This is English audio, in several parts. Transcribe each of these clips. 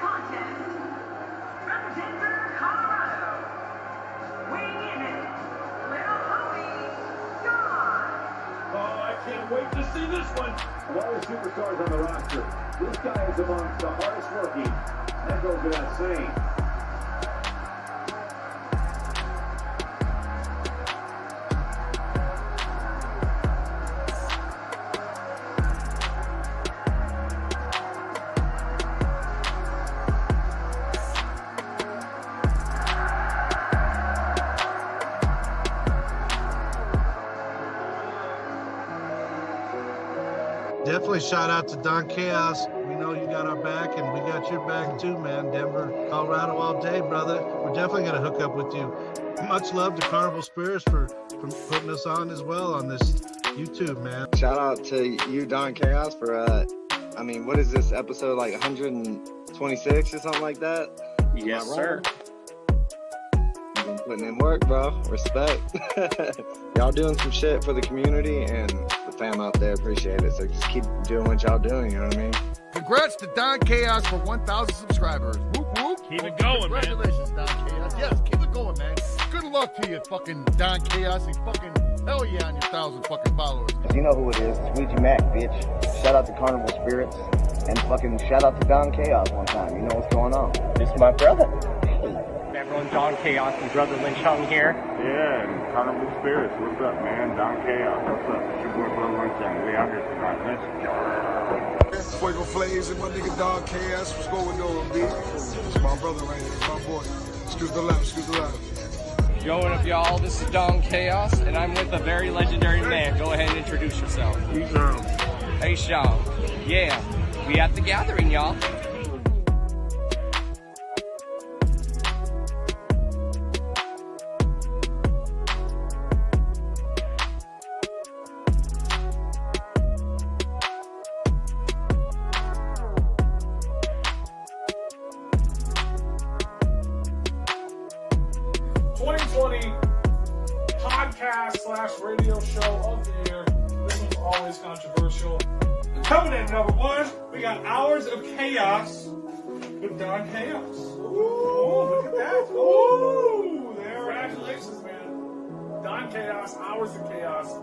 contest. Representing for Colorado. Weighing in at Little Homie, Don. Oh, I can't wait to see this one. Of all the superstars on the roster, this guy is amongst the hardest working. That goes without saying. Definitely shout out to Don Chaos. We know you got our back, and we got your back too, man. Denver, Colorado all day, brother. We're definitely going to hook up with you. Much love to CarnivalSpirits for putting us on as well on this YouTube, man. Shout out to you, Don Chaos, for, I mean, what is this episode, like 126 or something like that? Yes, sir. You've been putting in work, bro. Respect. Y'all doing some shit for the community, and the fam out there appreciate it. So just keep doing what y'all doing, you know what I mean? Congrats to Don Chaos for 1,000 subscribers. Whoop, whoop. Keep it going, man. Congratulations, Don Chaos. Yes, keep it going, man. Good luck to you, fucking Don Chaos, and fucking hell yeah on your 1,000 fucking followers. You know who it is. It's Ouija Mac, bitch. Shout out to CarnivalSpirits. And fucking shout out to Don Chaos one time. You know what's going on. This is my brother. Everyone, Don Chaos and Brother Lynch Hung here. Yeah, CarnivalSpirits. What's up, man? Don Chaos. What's up? It's your boy, Brother Lynch Hung. We out here tonight. Let's go. Fuego Flays and my nigga Don Chaos. What's going on, B? It's my brother right here, my boy. Excuse the left, excuse the left. Yo, what up, y'all? This is Don Chaos, and I'm with a very legendary man. Go ahead and introduce yourself. Hey, Sean. Yeah, we at the gathering, y'all. Radio show of the year. This one's always controversial. Coming in number one, we got Hours of Chaos with Don Chaos. Ooh, look at that. Ooh, there. Congratulations, man. Don Chaos, Hours of Chaos.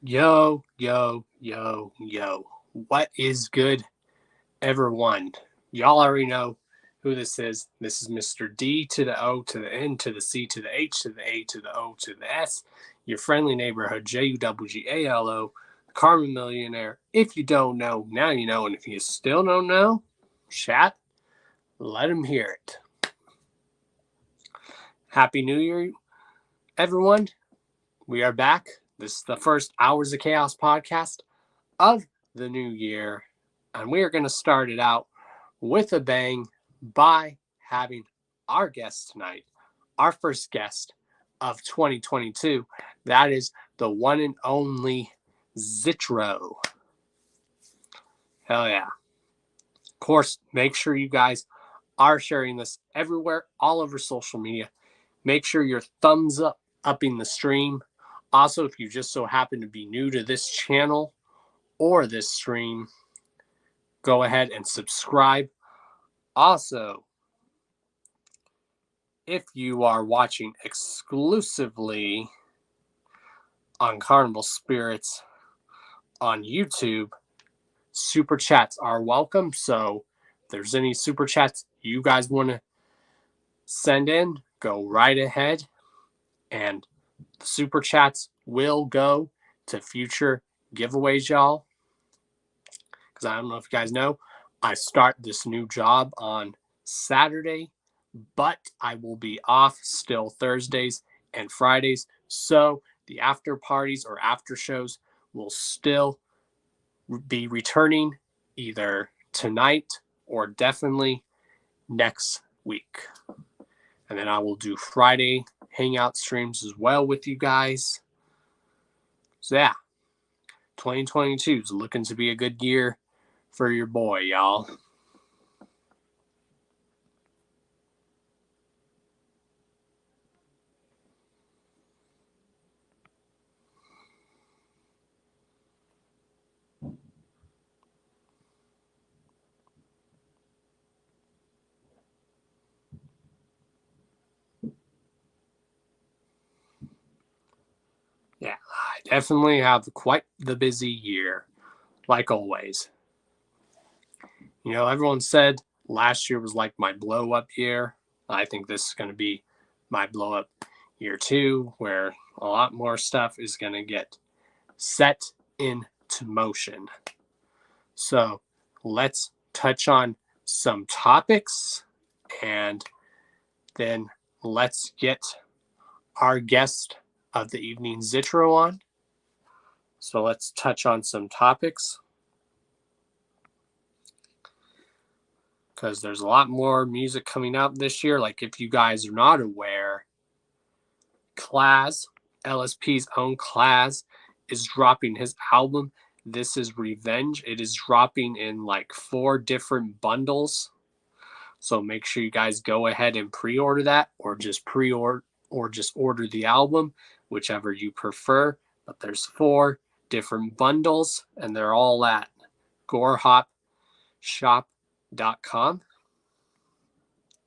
Yo, yo, yo, yo. What is good, everyone? Y'all already know who this is. This is Mr. D to the O to the N to the C to the H to the A to the O to the S. Your friendly neighborhood JUWGALO, Carmen Millionaire. If you don't know, now you know. And if you still don't know, chat, let them hear it. Happy New Year, everyone. We are back. This is the first Hours of Chaos podcast of the new year. And we are going to start it out with a bang by having our guest tonight, our first guest of 2022. That is the one and only Zitro. Hell yeah. Of course, make sure you guys are sharing this everywhere, all over social media. Make sure you're thumbs upping the stream. Also, if you just so happen to be new to this channel or this stream, go ahead and subscribe. Also, if you are watching exclusively on CarnivalSpirits on YouTube, super chats are welcome. So if there's any super chats you guys want to send in, go right ahead, and the super chats will go to future giveaways, y'all. Because I don't know if you guys know, I start this new job on Saturday, but I will be off still Thursdays and Fridays. So the after parties or after shows will still be returning either tonight or definitely next week. And then I will do Friday hangout streams as well with you guys. So yeah, 2022 is looking to be a good year for your boy, y'all. Yeah, I definitely have quite the busy year, like always. You know, everyone said last year was like my blow up year. I think this is going to be my blow up year too, where a lot more stuff is going to get set into motion. So let's touch on some topics and then let's get our guest of the evening, Zitro, on. So let's touch on some topics, because there's a lot more music coming out this year. Like, if you guys are not aware, Claz, LSP's own Claz, is dropping his album, This Is Revenge. It is dropping in like 4 different bundles. So make sure you guys go ahead and pre-order that, or just order the album, whichever you prefer. But there's 4 different bundles, and they're all at gorehopshop.com.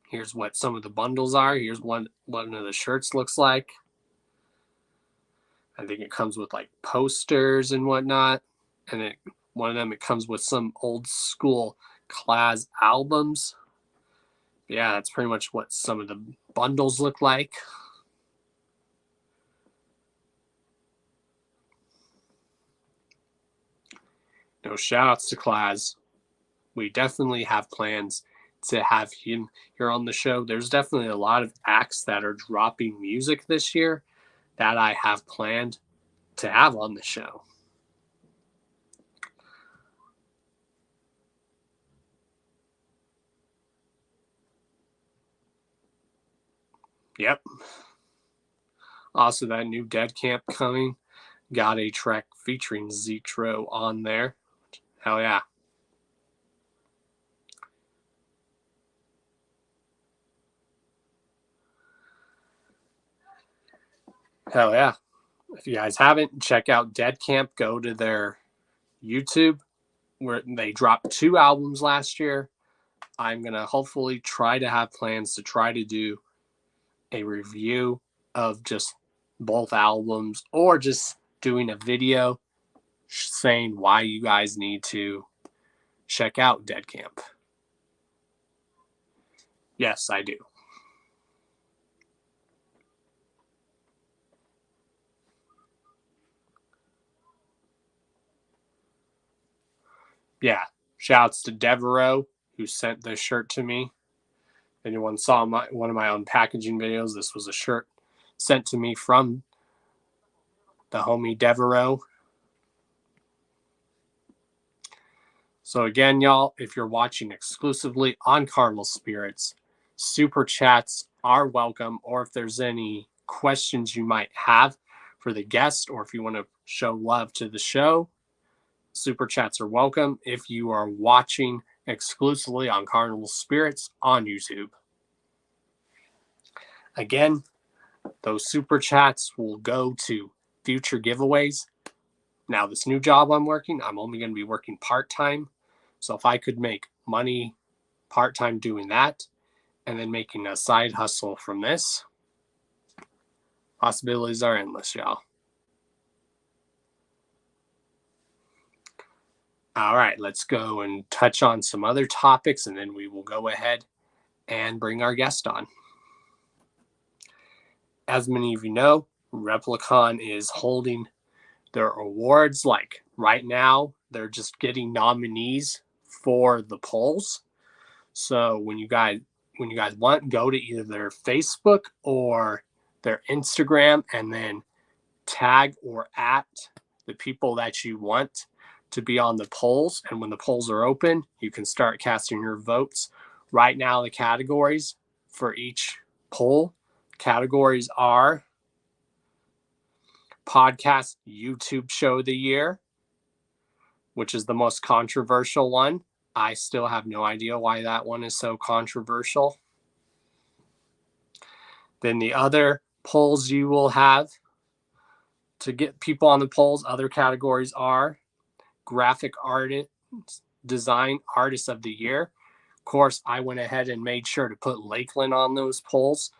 Here's what some of the bundles are. Here's one of the shirts looks like. I think it comes with like posters and whatnot. And one of them, it comes with some old school Claz albums. Yeah, that's pretty much what some of the bundles look like. No, shout outs to Claz. We definitely have plans to have him here on the show. There's definitely a lot of acts that are dropping music this year that I have planned to have on the show. Yep. Also, that new Dead Camp coming. Got a track featuring Zitro on there. Hell yeah. Hell yeah. If you guys haven't, check out Dead Camp. Go to their YouTube, where they dropped 2 albums last year. I'm going to hopefully try to have plans to try to do a review of just both albums, or just doing a video saying why you guys need to check out Dead Camp. Yes, I do. Yeah, shouts to Devereaux, who sent this shirt to me. Anyone saw one of my unpackaging videos, this was a shirt sent to me from the homie Devereaux. So again, y'all, if you're watching exclusively on CarnivalSpirits, super chats are welcome, or if there's any questions you might have for the guest, or if you want to show love to the show, super chats are welcome if you are watching exclusively on CarnivalSpirits on YouTube. Again, those super chats will go to future giveaways. Now, this new job I'm working, I'm only going to be working part-time. So if I could make money part-time doing that, and then making a side hustle from this, possibilities are endless, y'all. All right, let's go and touch on some other topics, and then we will go ahead and bring our guest on. As many of you know, Replicon is holding their awards. Like right now, they're just getting nominees for the polls. So when you guys want, go to either their Facebook or their Instagram, and then tag or at the people that you want to be on the polls. And when the polls are open, you can start casting your votes. Right now, the categories for each poll categories are podcast YouTube show of the year, which is the most controversial one. I still have no idea why that one is so controversial. Then the other polls you will have to get people on the polls, other categories are graphic artist, design artist of the year. Of course, I went ahead and made sure to put Lakeland on those polls.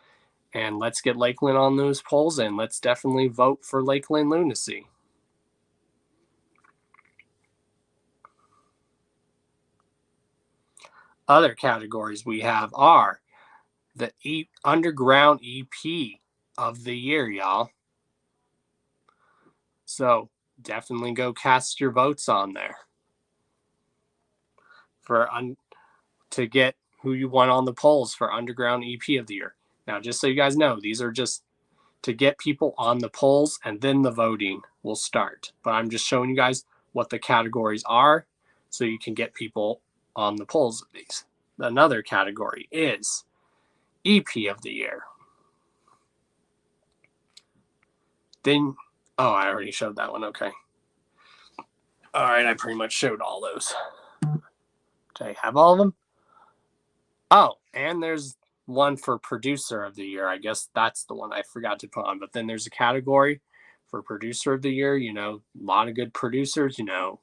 And let's get Lakeland on those polls, and let's definitely vote for Lakeland Lunacy. Other categories we have are the Underground EP of the year, y'all. So definitely go cast your votes on there for to get who you want on the polls for Underground EP of the year. Now, just so you guys know, these are just to get people on the polls, and then the voting will start. But I'm just showing you guys what the categories are so you can get people on the polls of these. Another category is EP of the year. Then, oh, I already showed that one. Okay. All right, I pretty much showed all those. Did I have all of them? Oh, and there's one for producer of the year. I guess that's the one I forgot to put on. But then there's a category for producer of the year. You know, a lot of good producers. You know,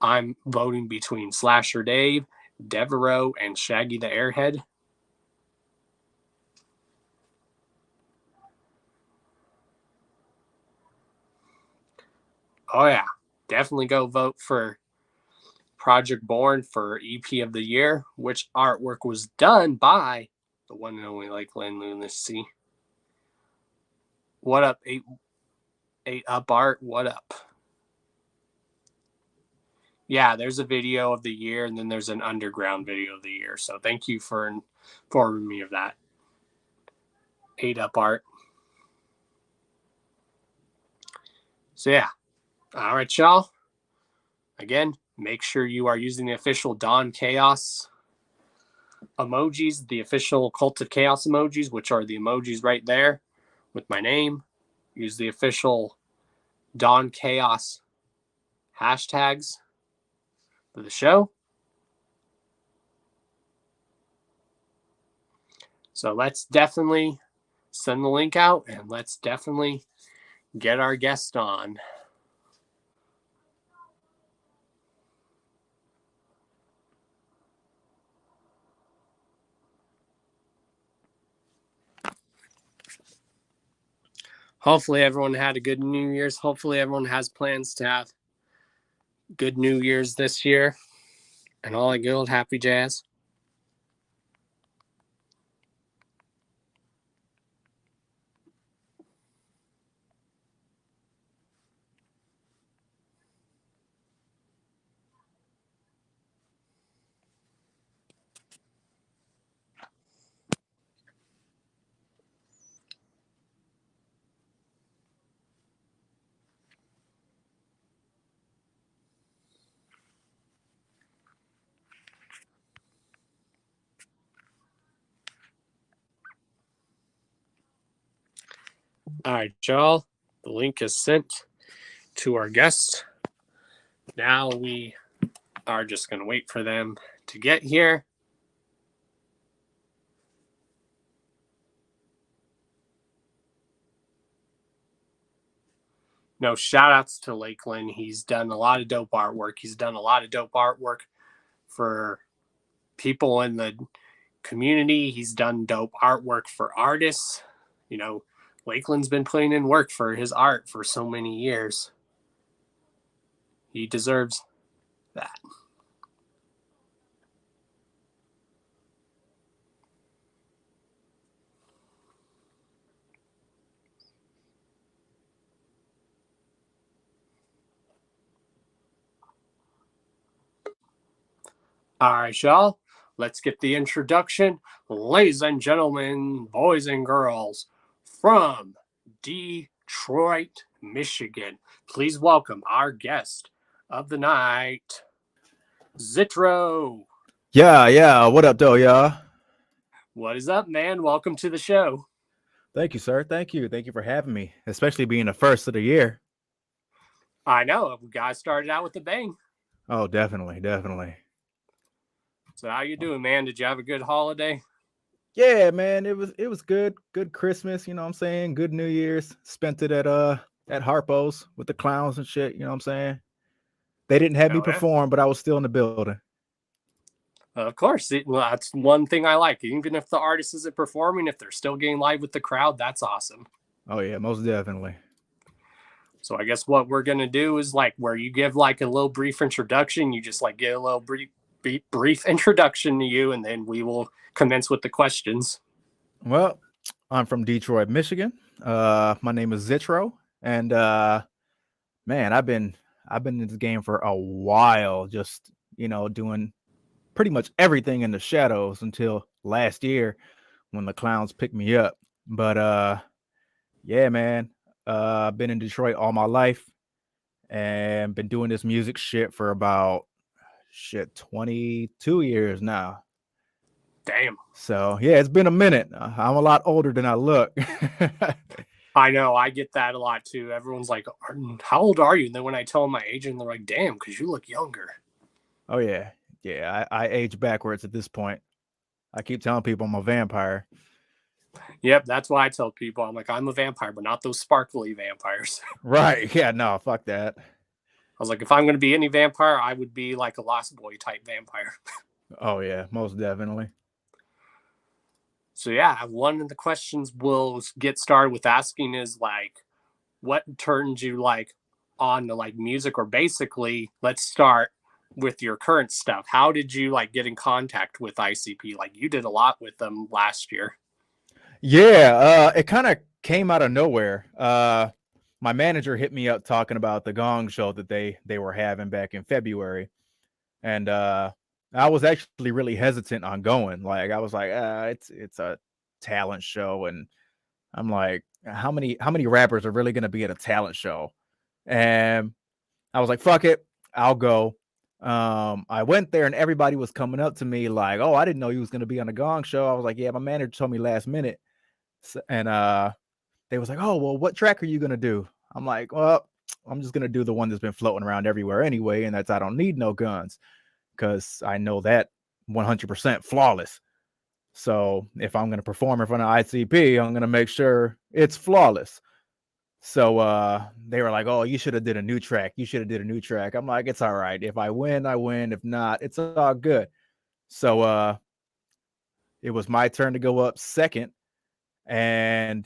I'm voting between Slasher Dave, Devereaux, and Shaggy the Airhead. Oh, yeah. Definitely go vote for Project Born for EP of the year, which artwork was done by the one and only Lakeland Lunacy. What up, 8 Up Art? What up? Yeah, there's a video of the year, and then there's an underground video of the year. So thank you for informing me of that. 8 Up Art. So yeah. All right, y'all. Again, make sure you are using the official Don Chaos emojis, the official Cult of Chaos emojis, which are the emojis right there with my name. Use the official Don Chaos hashtags for the show. So let's definitely send the link out, and let's definitely get our guest on. Hopefully everyone had a good New Year's. Hopefully everyone has plans to have good New Year's this year. And all that good old happy jazz. All right, y'all. The link is sent to our guests. Now we are just going to wait for them to get here. No, shout outs to Lakeland. He's done a lot of dope artwork. He's done a lot of dope artwork for people in the community. He's done dope artwork for artists. You know, Lakeland's been putting in work for his art for so many years. He deserves that. All right, y'all. Let's get the introduction. Ladies and gentlemen, boys and girls, from Detroit, Michigan, please welcome our guest of the night, Zitro. Yeah. What up, though, y'all? What is up, man? Welcome to the show. Thank you, sir. Thank you for having me, especially being the first of the year. I know. We guys started out with a bang. Oh, definitely, definitely. So how you doing, man? Did you have a good holiday? Yeah, man, it was good. Good Christmas, you know what I'm saying? Good New Year's. Spent it at Harpo's with the clowns and shit, you know what I'm saying? They didn't have me Oh, yeah. perform, but I was still in the building. Of course. Well, that's one thing I like. Even if the artist isn't performing, if they're still getting live with the crowd, that's awesome. Oh yeah, most definitely. So I guess what we're going to do is like where you give like a little brief introduction, you just like get a little brief introduction to you, and then we will commence with the questions. Well, I'm from Detroit, Michigan. My name is Zitro, and man, I've been in this game for a while, just doing pretty much everything in the shadows until last year when the clowns picked me up. But yeah, man, I've been in Detroit all my life and been doing this music shit for about 22 years now. Damn. So yeah, it's been a minute. I'm a lot older than I look. I know, I get that a lot too. Everyone's like, how old are you? And then when I tell them my age, and they're like, damn, because you look younger. Oh yeah. Yeah, I age backwards at this point. I keep telling people I'm a vampire. Yep, that's why I tell people. I'm like, I'm a vampire, but not those sparkly vampires. Right. Yeah, no, fuck that. I was like, if I'm going to be any vampire, I would be like a Lost Boy type vampire. Oh yeah, most definitely. So yeah, one of the questions we'll get started with asking is like, what turned you like on to like music? Or basically, let's start with your current stuff. How did you like get in contact with ICP? Like you did a lot with them last year. Yeah, it kind of came out of nowhere. My manager hit me up talking about the Gong show that they were having back in February, and I was actually really hesitant on going. Like I was like, it's a talent show, and I'm like, how many rappers are really gonna be at a talent show? And I was like, fuck it, I'll go. I went there and everybody was coming up to me like, oh, I didn't know you was gonna be on the Gong show. I was like, yeah, my manager told me last minute. And they was like, oh, well, what track are you gonna do? I'm like, well, I'm just gonna do the one that's been floating around everywhere anyway, and that's I Don't Need No Guns, because I know that 100% flawless. So if I'm gonna perform in front of ICP, I'm gonna make sure it's flawless. So they were like, oh, you should have did a new track. You should have did a new track. I'm like, it's all right. If I win, I win. If not, it's all good. So it was my turn to go up second, and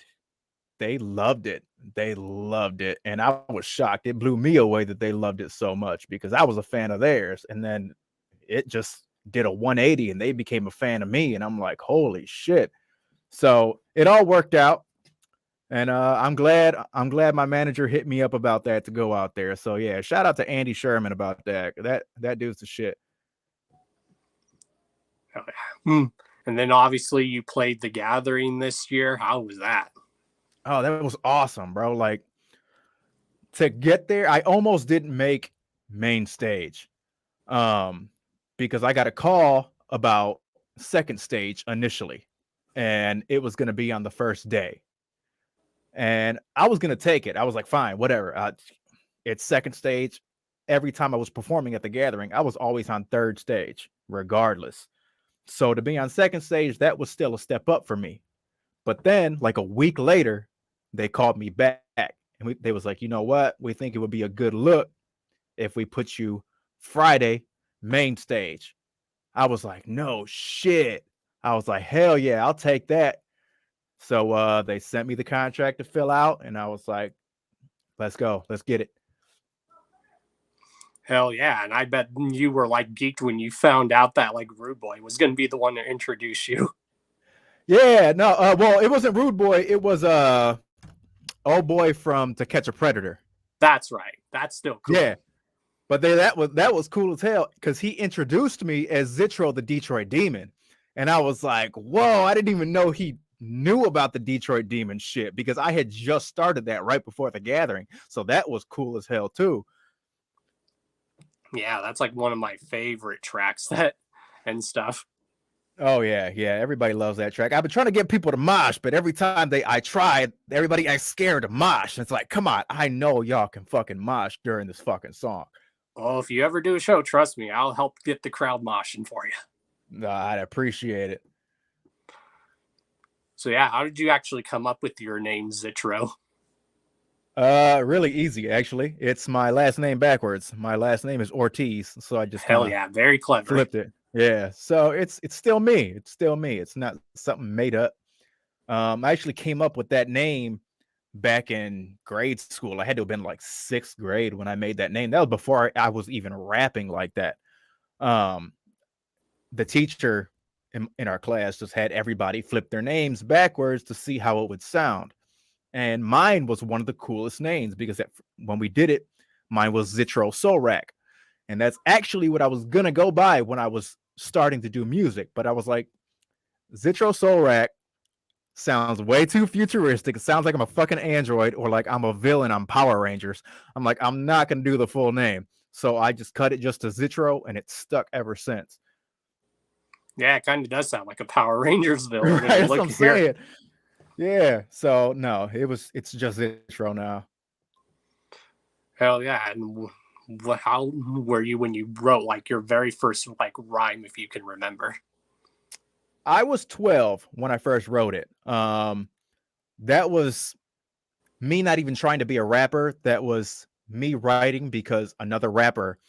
they loved it. They loved it. And I was shocked. It blew me away that they loved it so much because I was a fan of theirs. And then it just did a 180 and they became a fan of me. And I'm like, holy shit. So it all worked out. And I'm glad my manager hit me up about that to go out there. So yeah, shout out to Andy Sherman about that. That dude's the shit. And then obviously you played The Gathering this year. How was that? Oh, that was awesome, bro. Like to get there, I almost didn't make main stage. Because I got a call about second stage initially, and it was going to be on the first day. And I was going to take it. I was like, fine, whatever. It's second stage. Every time I was performing at The Gathering, I was always on third stage, regardless. So to be on second stage, that was still a step up for me. But then, like a week later, they called me back. And they was like, you know what? We think it would be a good look if we put you Friday main stage. I was like, no shit. I was like, hell yeah, I'll take that. So they sent me the contract to fill out, and I was like, let's go. Let's get it. Hell yeah. And I bet you were like geeked when you found out that like Rude Boy was going to be the one to introduce you. Yeah, no, well, it wasn't Rude Boy. It was old boy from To Catch a Predator. That's right. That's still cool. Yeah. But that was cool as hell because he introduced me as Zitro the Detroit Demon. And I was like, whoa, I didn't even know he knew about the Detroit Demon shit because I had just started that right before The Gathering. So that was cool as hell too. Yeah, that's like one of my favorite tracks and stuff. Oh yeah, everybody loves that track. I've been trying to get people to mosh, but every time I tried, everybody acts scared to mosh. It's like, come on, I know y'all can fucking mosh during this fucking song. Oh, if you ever do a show, trust me, I'll help get the crowd moshing for you. No, I'd appreciate it. So yeah, how did you actually come up with your name, Zitro? Really easy, actually. It's my last name backwards. My last name is Ortiz, so I just Hell yeah, very clever. flipped it. Yeah, so it's still me. It's still me. It's not something made up. I actually came up with that name back in grade school. I had to have been like 6th grade when I made that name. That was before I was even rapping like that. The teacher in our class just had everybody flip their names backwards to see how it would sound. And mine was one of the coolest names because when we did it, mine was Zitro Rack. And that's actually what I was going to go by when I was starting to do music. But I was like, Zitro Rack sounds way too futuristic. It sounds like I'm a fucking android or like I'm a villain on Power Rangers. I'm like, I'm not going to do the full name. So I just cut it just to Zitro, and it's stuck ever since. Yeah, it kind of does sound like a Power Rangers villain. Right, that's what I'm saying. Yeah. So no, it's just Zitro now. Hell yeah. And how were you when you wrote like your very first like rhyme, if you can remember? I was 12 when I first wrote it. That was me not even trying to be a rapper. That was me writing because another rapper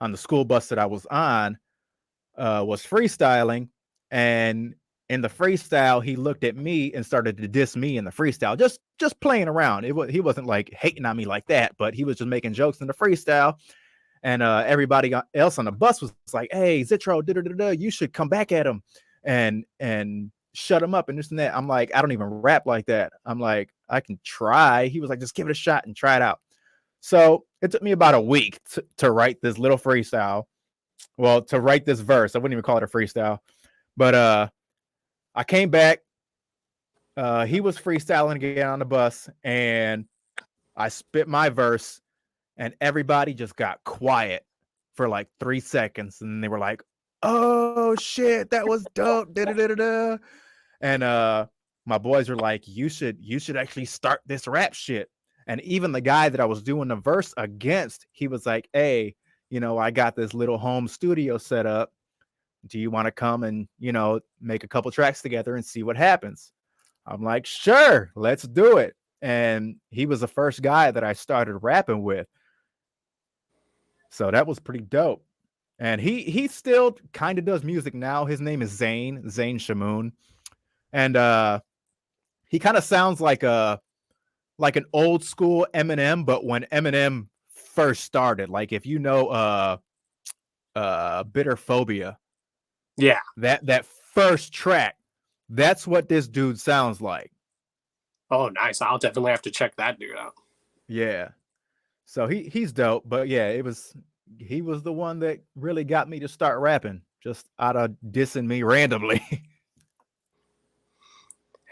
on the school bus that I was on was freestyling, and in the freestyle he looked at me and started to diss me in the freestyle, just playing around. He wasn't like hating on me like that, but he was just making jokes in the freestyle. And everybody else on the bus was like, hey, Zitro, you should come back at him and shut him up and this and that. I'm like, I don't even rap like that. I'm like, I can try. He was like, just give it a shot and try it out. So it took me about a week to write this little freestyle. Well, to write this verse. I wouldn't even call it a freestyle. But I came back. He was freestyling again on the bus, and I spit my verse, and everybody just got quiet for like 3 seconds, and they were like, oh shit, that was dope. Da-da-da-da-da. And my boys were like, you should actually start this rap shit. And even the guy that I was doing the verse against, he was like, hey, I got this little home studio set up. Do you want to come and, make a couple tracks together and see what happens? I'm like, sure, let's do it. And he was the first guy that I started rapping with. So that was pretty dope. And he still kind of does music now. His name is Zane Shamoon. And he kind of sounds like an old school Eminem, but when Eminem first started, like if you know Bitter Phobia. Yeah. That first track, that's what this dude sounds like. Oh, nice. I'll definitely have to check that dude out. Yeah. So he's dope, but yeah, he was the one that really got me to start rapping, just out of dissing me randomly.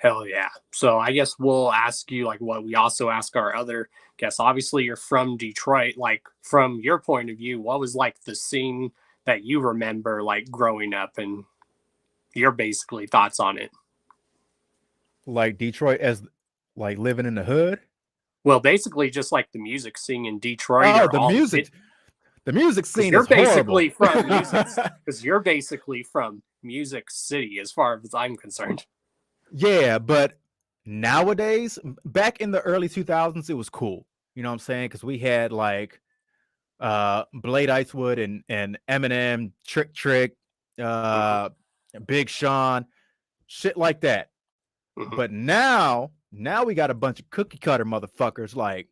Hell yeah. So I guess we'll ask you like what we also ask our other guests. Obviously, you're from Detroit. Like, from your point of view, what was like the scene that you remember like growing up and your basically thoughts on it? Like Detroit as like living in the hood? Well, basically just like the music scene in Detroit. Oh, the music scene you're is basically horrible. from music, because you're basically from Music City as far as I'm concerned. Yeah, but nowadays, back in the early 2000s, it was cool. You know what I'm saying? Because we had like Blade Icewood and Eminem, Trick, Big Sean, shit like that. But now we got a bunch of cookie cutter motherfuckers like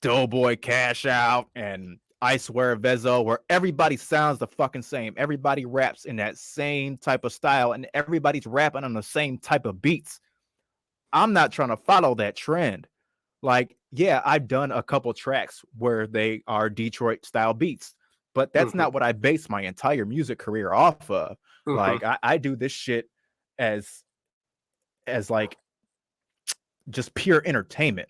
Doughboy Cash Out and I Swear Vezo, where everybody sounds the fucking same. Everybody raps in that same type of style, and everybody's rapping on the same type of beats. I'm not trying to follow that trend. Like, yeah, I've done a couple tracks where they are Detroit style beats, but that's not what I base my entire music career off of. Like, I do this shit as like just pure entertainment,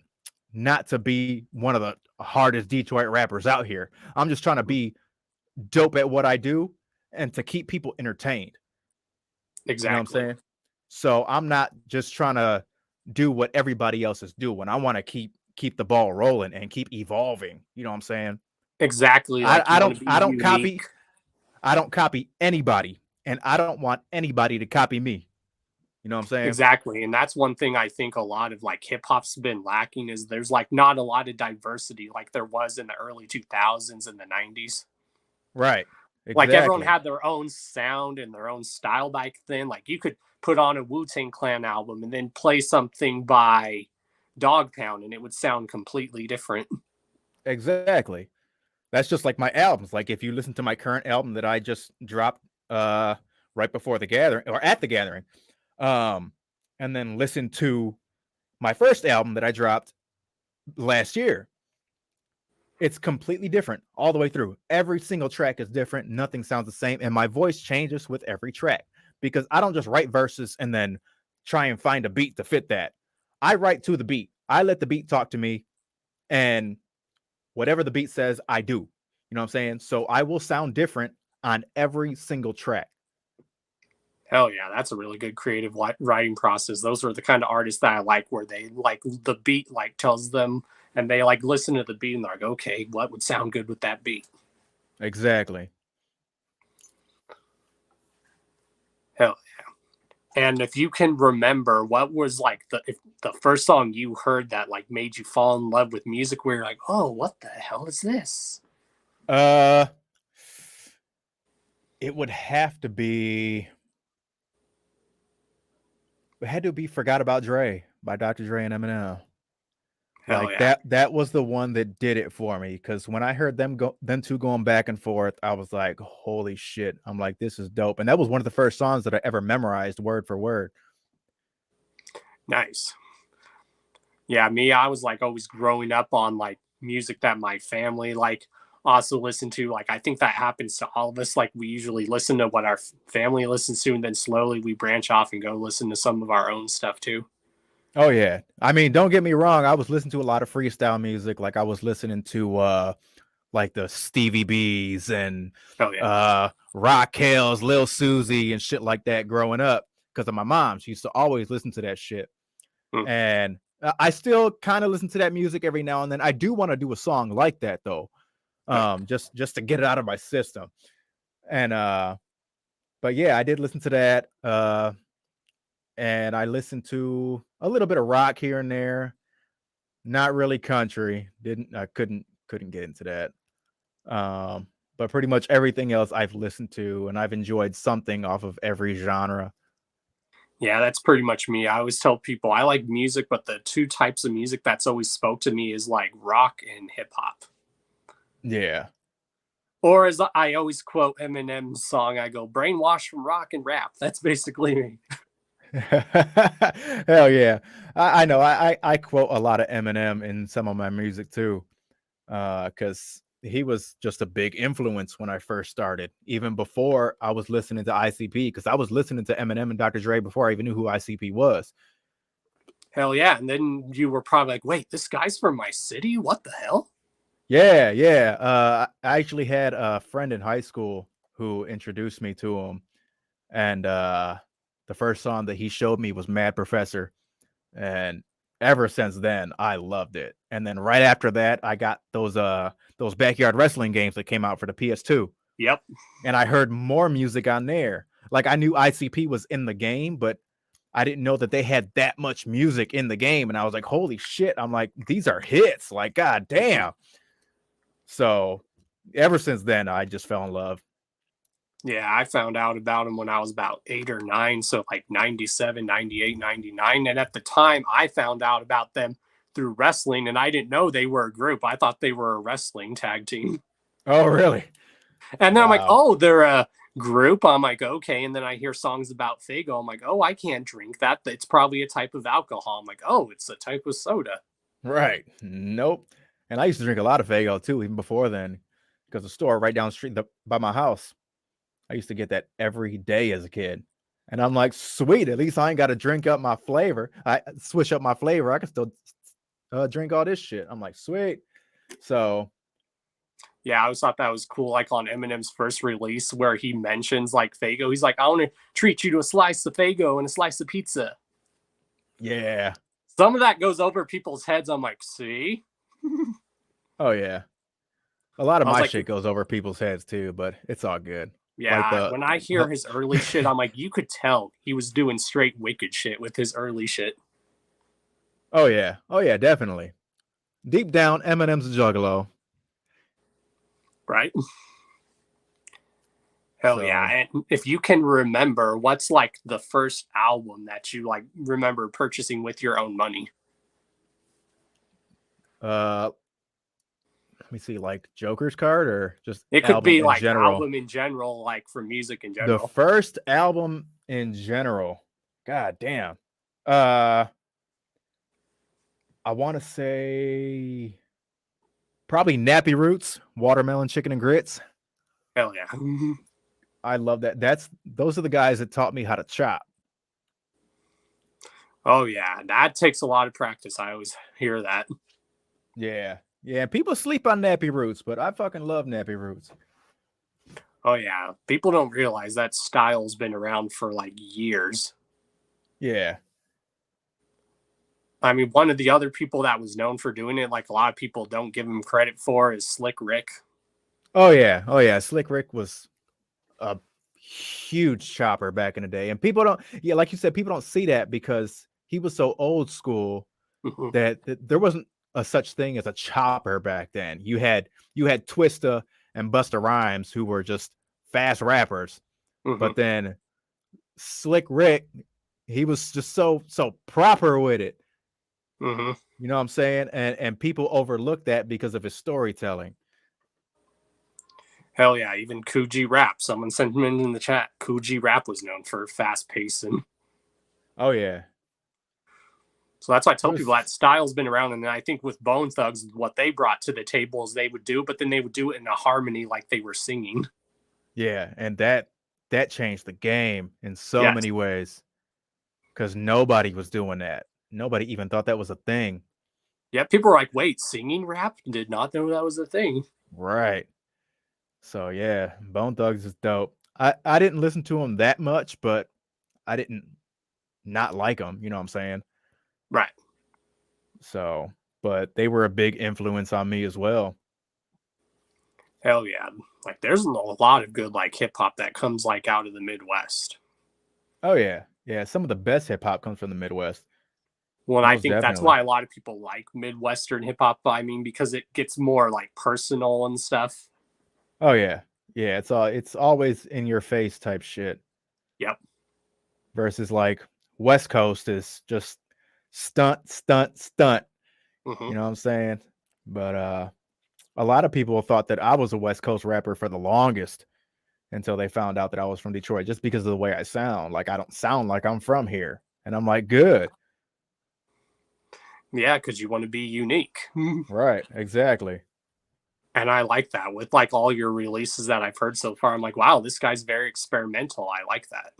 not to be one of the hardest Detroit rappers out here. I'm just trying to be dope at what I do and to keep people entertained. Exactly. You know what I'm saying? So I'm not just trying to do what everybody else is doing. I want to keep the ball rolling and keep evolving. You know what I'm saying? Exactly. Like I you don't want to be I don't unique. copy anybody, and I don't want anybody to copy me. You know what I'm saying? Exactly. And that's one thing I think a lot of like hip hop's been lacking is there's like not a lot of diversity like there was in the early 2000s and the 90s. Right. Like everyone Exactly. had their own sound and their own style back then. Like you could put on a Wu-Tang Clan album and then play something by Dog Pound and it would sound completely different. Exactly. That's just like my albums. Like if you listen to my current album that I just dropped right before the gathering or at the gathering, and then listen to my first album that I dropped last year, it's completely different all the way through. Every single track is different. Nothing sounds the same. And my voice changes with every track because I don't just write verses and then try and find a beat to fit that. I write to the beat. I let the beat talk to me, and whatever the beat says, I do. You know what I'm saying? So I will sound different on every single track. Hell yeah, that's a really good creative writing process. Those are the kind of artists that I like, where they like the beat like tells them, and they like listen to the beat and they're like, okay, what would sound good with that beat? Exactly. Hell yeah. And if you can remember, what was like the first song you heard that like made you fall in love with music, where you're like, oh, what the hell is this? It would have to be. It had to be "Forgot About Dre" by Dr. Dre and Eminem. Hell Like yeah. that was the one that did it for me, because when I heard them two going back and forth, I was like, holy shit. I'm like, this is dope. And that was one of the first songs that I ever memorized word for word. Nice. Yeah, me, I was like always growing up on like music that my family like also listened to. Like I think that happens to all of us. Like we usually listen to what our family listens to, and then slowly we branch off and go listen to some of our own stuff too. Oh yeah. I mean, don't get me wrong, I was listening to a lot of freestyle music. Like I was listening to like the Stevie B's and Raquel's, Lil Susie and shit like that growing up because of my mom. She used to always listen to that shit. And I still kind of listen to that music every now and then. I do want to do a song like that though. Just to get it out of my system. And but yeah, I did listen to that. And I listened to a little bit of rock here and there. Not really country. I couldn't get into that. But pretty much everything else I've listened to, and I've enjoyed something off of every genre. Yeah, that's pretty much me. I always tell people I like music, but the two types of music that's always spoke to me is like rock and hip hop. Yeah. Or as I always quote Eminem's song, I go, brainwashed from rock and rap. That's basically me. Hell yeah. I know. I quote a lot of Eminem in some of my music too. Because he was just a big influence when I first started, even before I was listening to ICP, because I was listening to Eminem and Dr. Dre before I even knew who ICP was. Hell yeah. And then you were probably like, wait, this guy's from my city? What the hell? Yeah. I actually had a friend in high school who introduced me to him. And the first song that he showed me was Mad Professor. And ever since then, I loved it. And then right after that, I got those backyard wrestling games that came out for the PS2. Yep. And I heard more music on there. Like I knew ICP was in the game, but I didn't know that they had that much music in the game. And I was like, holy shit. I'm like, these are hits. Like, god damn. So ever since then, I just fell in love. Yeah, I found out about him when I was about 8 or 9. So like 97, 98, 99. And at the time, I found out about them through wrestling, and I didn't know they were a group. I thought they were a wrestling tag team. Oh, really? And then I'm like, oh, they're a group. I'm like, okay. And then I hear songs about Faygo. I'm like, oh, I can't drink that. It's probably a type of alcohol. I'm like, oh, it's a type of soda. Right. Nope. And I used to drink a lot of Faygo too, even before then, because the store right down the street by my house, I used to get that every day as a kid. And I'm like, sweet, at least I ain't got to drink up my flavor. I switch up my flavor. I can still drink all this shit. I'm like, sweet. So yeah, I always thought that was cool. Like on Eminem's first release where he mentions like Faygo, he's like, I want to treat you to a slice of Faygo and a slice of pizza. Yeah. Some of that goes over people's heads. I'm like, see? Oh yeah. A lot of I was my like, shit goes over people's heads too, but it's all good. yeah, Like the when I hear his early shit, I'm like, you could tell he was doing straight wicked shit with his early shit. oh yeah, definitely. Deep down, Eminem's a juggalo. Right? Hell yeah. And if you can remember, what's like the first album that you like remember purchasing with your own money? Let me see, like Joker's card or just It could album be in like general. album in general, like for music in The general. first album in general. God damn. I want to say probably Nappy Roots, Watermelon Chicken and Grits. Hell yeah. I love that. Those are the guys that taught me how to chop. Oh yeah, that takes a lot of practice. I always hear that. Yeah. Yeah, people sleep on Nappy Roots, but I fucking love Nappy Roots. Oh yeah, people don't realize that style's been around for like years. Yeah. I mean, one of the other people that was known for doing it, like a lot of people don't give him credit for, is Slick Rick. Oh yeah. Slick Rick was a huge chopper back in the day. And people don't, yeah, like you said, people don't see that because he was so old school that there wasn't a such thing as a chopper back then. You had Twista and Busta Rhymes who were just fast rappers. But then Slick Rick, he was just so proper with it. You know what I'm saying? And people overlook that because of his storytelling. Hell yeah, even Coogee Rap. Someone sent him in the chat. Coogee Rap was known for fast pacing. Oh yeah. So that's why I tell people that style's been around, and I think with Bone Thugs, what they brought to the table is they would do, but then they would do it in a harmony like they were singing. Yeah, and that changed the game in so many ways. Because nobody was doing that. Nobody even thought that was a thing. Yeah, people were like, wait, singing rap? Did not know that was a thing. Right. So yeah, Bone Thugs is dope. I didn't listen to him that much, but I didn't not like him, you know what I'm saying? Right. So, but they were a big influence on me as well. Hell yeah. Like there's a lot of good like hip hop that comes like out of the Midwest. Oh yeah. Yeah, some of the best hip hop comes from the Midwest. Well, I think that's why a lot of people like Midwestern hip hop. I mean, because it gets more like personal and stuff. Oh yeah. Yeah, it's always in your face type shit. Yep. Versus like West Coast is just stunt. You know what I'm saying? But a lot of people thought that I was a West Coast rapper for the longest until they found out that I was from Detroit, just because of the way I sound. Like I don't sound like I'm from here. And I'm like, good. Yeah, because you want to be unique. Right, exactly. And I like that with like all your releases that I've heard so far. I'm like, wow, this guy's very experimental. I like that.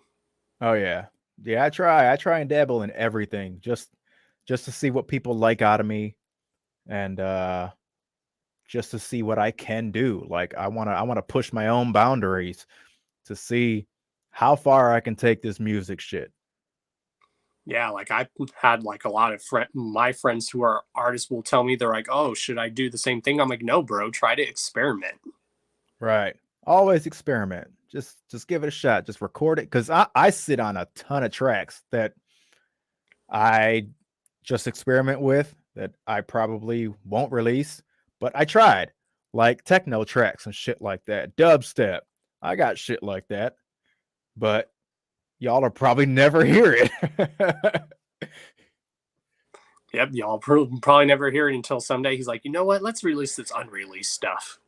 Oh yeah. Yeah, I try and dabble in everything just to see what people like out of me and just to see what I can do. Like I want to push my own boundaries to see how far I can take this music shit. Yeah, like I've had like a lot of my friends who are artists will tell me, they're like, oh, should I do the same thing? I'm like, no, bro, try to experiment. Right. Always experiment. Just give it a shot. Just record it. Because I sit on a ton of tracks that I just experiment with that I probably won't release. But I tried. Like techno tracks and shit like that. Dubstep. I got shit like that. But y'all will probably never hear it. Yep, y'all probably never hear it until someday he's like, you know what? Let's release this unreleased stuff.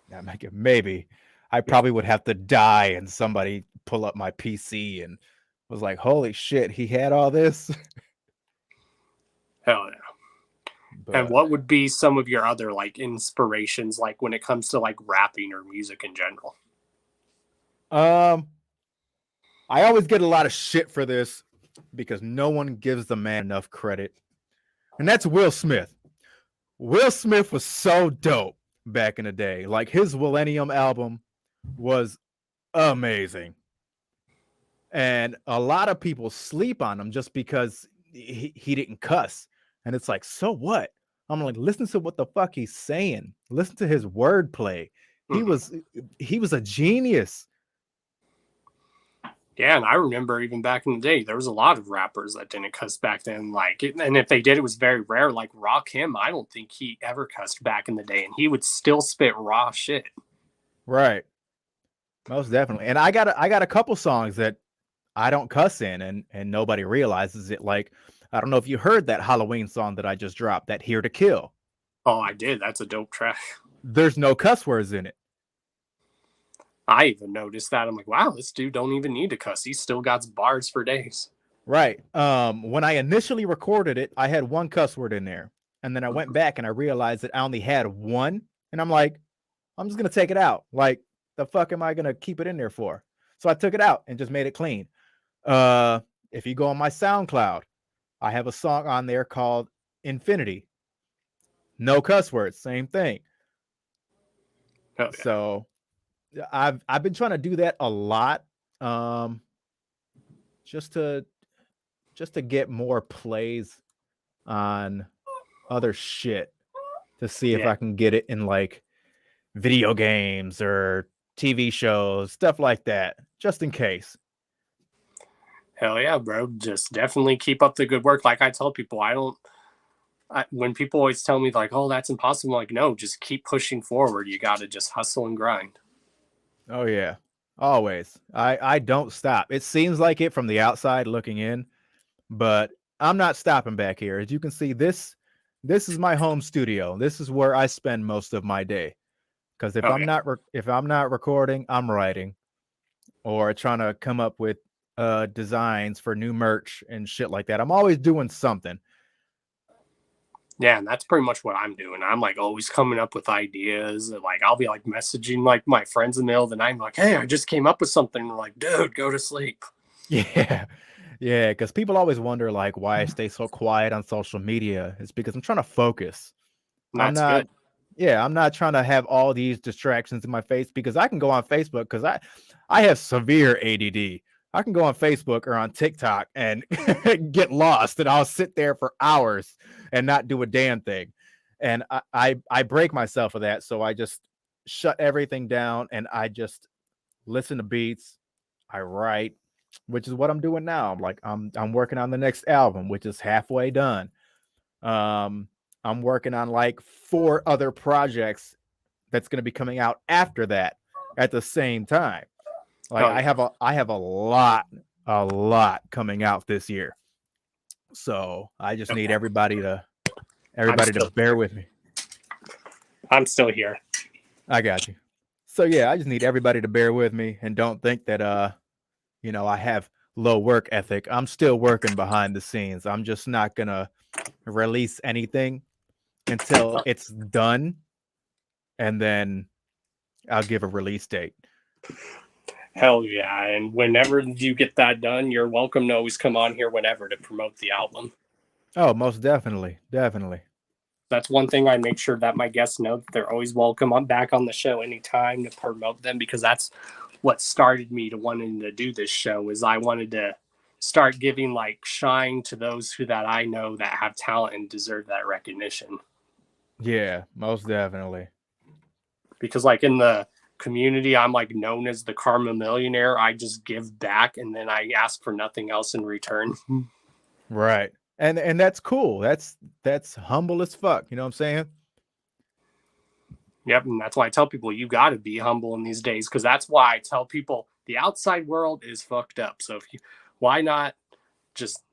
Yeah, maybe. I probably would have to die and somebody pull up my PC and was like, holy shit, he had all this? Hell yeah. But, and what would be some of your other like inspirations, like when it comes to like rapping or music in general? I always get a lot of shit for this because no one gives the man enough credit. And that's Will Smith. Will Smith was so dope back in the day. Like his Millennium album was amazing. And a lot of people sleep on him just because he didn't cuss. And it's like, so what? I'm like, listen to what the fuck he's saying. Listen to his wordplay. He was a genius. Yeah, and I remember even back in the day, there was a lot of rappers that didn't cuss back then. Like, and if they did, it was very rare. Like Rakim, I don't think he ever cussed back in the day, and he would still spit raw shit. Right. Most definitely. And I got a couple songs that I don't cuss in, and nobody realizes it. Like, I don't know if you heard that Halloween song that I just dropped, that Here to Kill. Oh, I did. That's a dope track. There's no cuss words in it. I even noticed that. I'm like, wow, this dude don't even need to cuss. He's still got bars for days. Right. When I initially recorded it, I had one cuss word in there. And then I went back and I realized that I only had one. And I'm like, I'm just going to take it out. Like, the fuck am I going to keep it in there for? So I took it out and just made it clean. If you go on my SoundCloud, I have a song on there called Infinity. No cuss words, same thing. Oh, yeah. So I've been trying to do that a lot, just to get more plays on other shit, to see if I can get it in like video games or TV shows, stuff like that, just in case. Hell yeah, bro. Just definitely keep up the good work. Like I tell people, when people always tell me like, oh, that's impossible, I'm like, no, just keep pushing forward. You got to just hustle and grind. Oh yeah, always. I don't stop. It seems like it from the outside looking in, but I'm not stopping back here. As you can see, this is my home studio. This is where I spend most of my day. Because if I'm not recording, I'm writing or trying to come up with designs for new merch and shit like that. I'm always doing something. Yeah, and that's pretty much what I'm doing. I'm like always coming up with ideas. Like I'll be like messaging like my friends in the middle of the night. I'm like, hey, I just came up with something. And they're like, dude, go to sleep. Yeah. Yeah. Because people always wonder like why I stay so quiet on social media. It's because I'm trying to focus. I'm not trying to have all these distractions in my face, because I can go on Facebook, because I have severe ADD. I can go on Facebook or on TikTok and get lost, and I'll sit there for hours and not do a damn thing. And I break myself of that. So I just shut everything down and I just listen to beats. I write, which is what I'm doing now. Like I'm working on the next album, which is halfway done. I'm working on like 4 other projects that's going to be coming out after that at the same time. Like I have a lot coming out this year. So I just need everybody to bear with me. I'm still here. I got you. So yeah, I just need everybody to bear with me and don't think that I have low work ethic. I'm still working behind the scenes. I'm just not gonna release anything until it's done, and then I'll give a release date. Hell yeah. And whenever you get that done, you're welcome to always come on here whenever to promote the album. Oh, most definitely. Definitely. That's one thing I make sure that my guests know, that they're always welcome back on the show anytime to promote them, because that's what started me to wanting to do this show. Is I wanted to start giving like shine to those that I know that have talent and deserve that recognition. Yeah, most definitely. Because like in the community, I'm like known as the Karma Millionaire. I just give back and then I ask for nothing else in return. Right. And that's cool. That's humble as fuck. You know what I'm saying? Yep. And that's why I tell people you got to be humble in these days, because that's why I tell people the outside world is fucked up. So why not just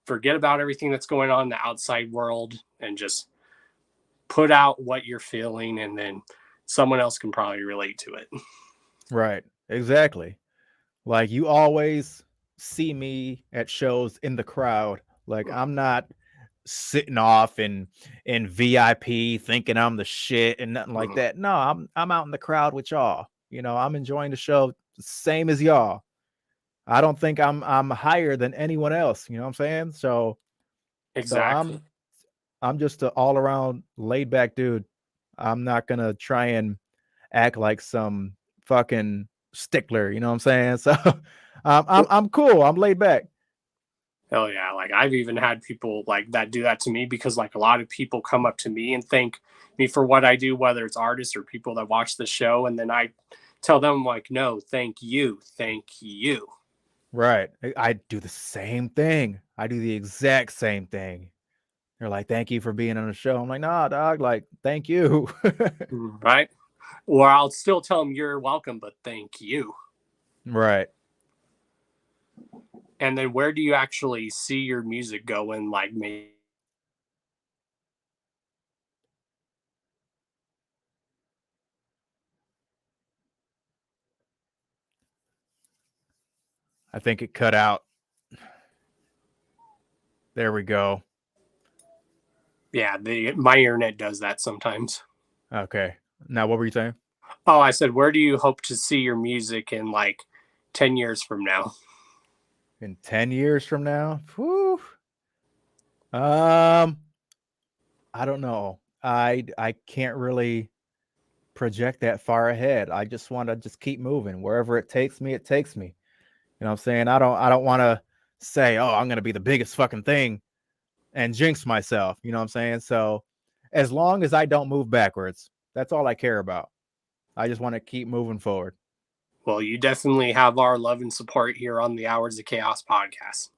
forget about everything that's going on in the outside world and just put out what you're feeling, and then someone else can probably relate to it. Right. Exactly. Like you always see me at shows in the crowd. Like I'm not sitting off in VIP thinking I'm the shit and nothing like that. No, I'm out in the crowd with y'all. You know, I'm enjoying the show same as y'all. I don't think I'm higher than anyone else. You know what I'm saying? So exactly. So I'm just an all around laid back dude. I'm not gonna try and act like some fucking stickler. You know what I'm saying? So I'm cool. I'm laid back. Hell yeah. Like I've even had people like that do that to me because like a lot of people come up to me and thank me for what I do, whether it's artists or people that watch the show. And then I tell them like, no, thank you. Thank you. Right. I do the same thing. I do the exact same thing. They're like, thank you for being on the show. I'm like, nah, dog, like, thank you. Right. Or I'll still tell them you're welcome, but thank you. Right. And then where do you actually see your music going? Like maybe I think it cut out. There we go. yeah, my internet does that sometimes. Okay. Now, what were you saying? Oh, I said, where do you hope to see your music in like 10 years from now? In 10 years from now? Whew. I don't know. I can't really project that far ahead. I just want to just keep moving. Wherever it takes me, it takes me. You know what I'm saying? I don't want to say, oh, I'm gonna be the biggest fucking thing and jinx myself. You know what I'm saying? So as long as I don't move backwards, that's all I care about. I just want to keep moving forward. Well, you definitely have our love and support here on the Hours of Chaos podcast.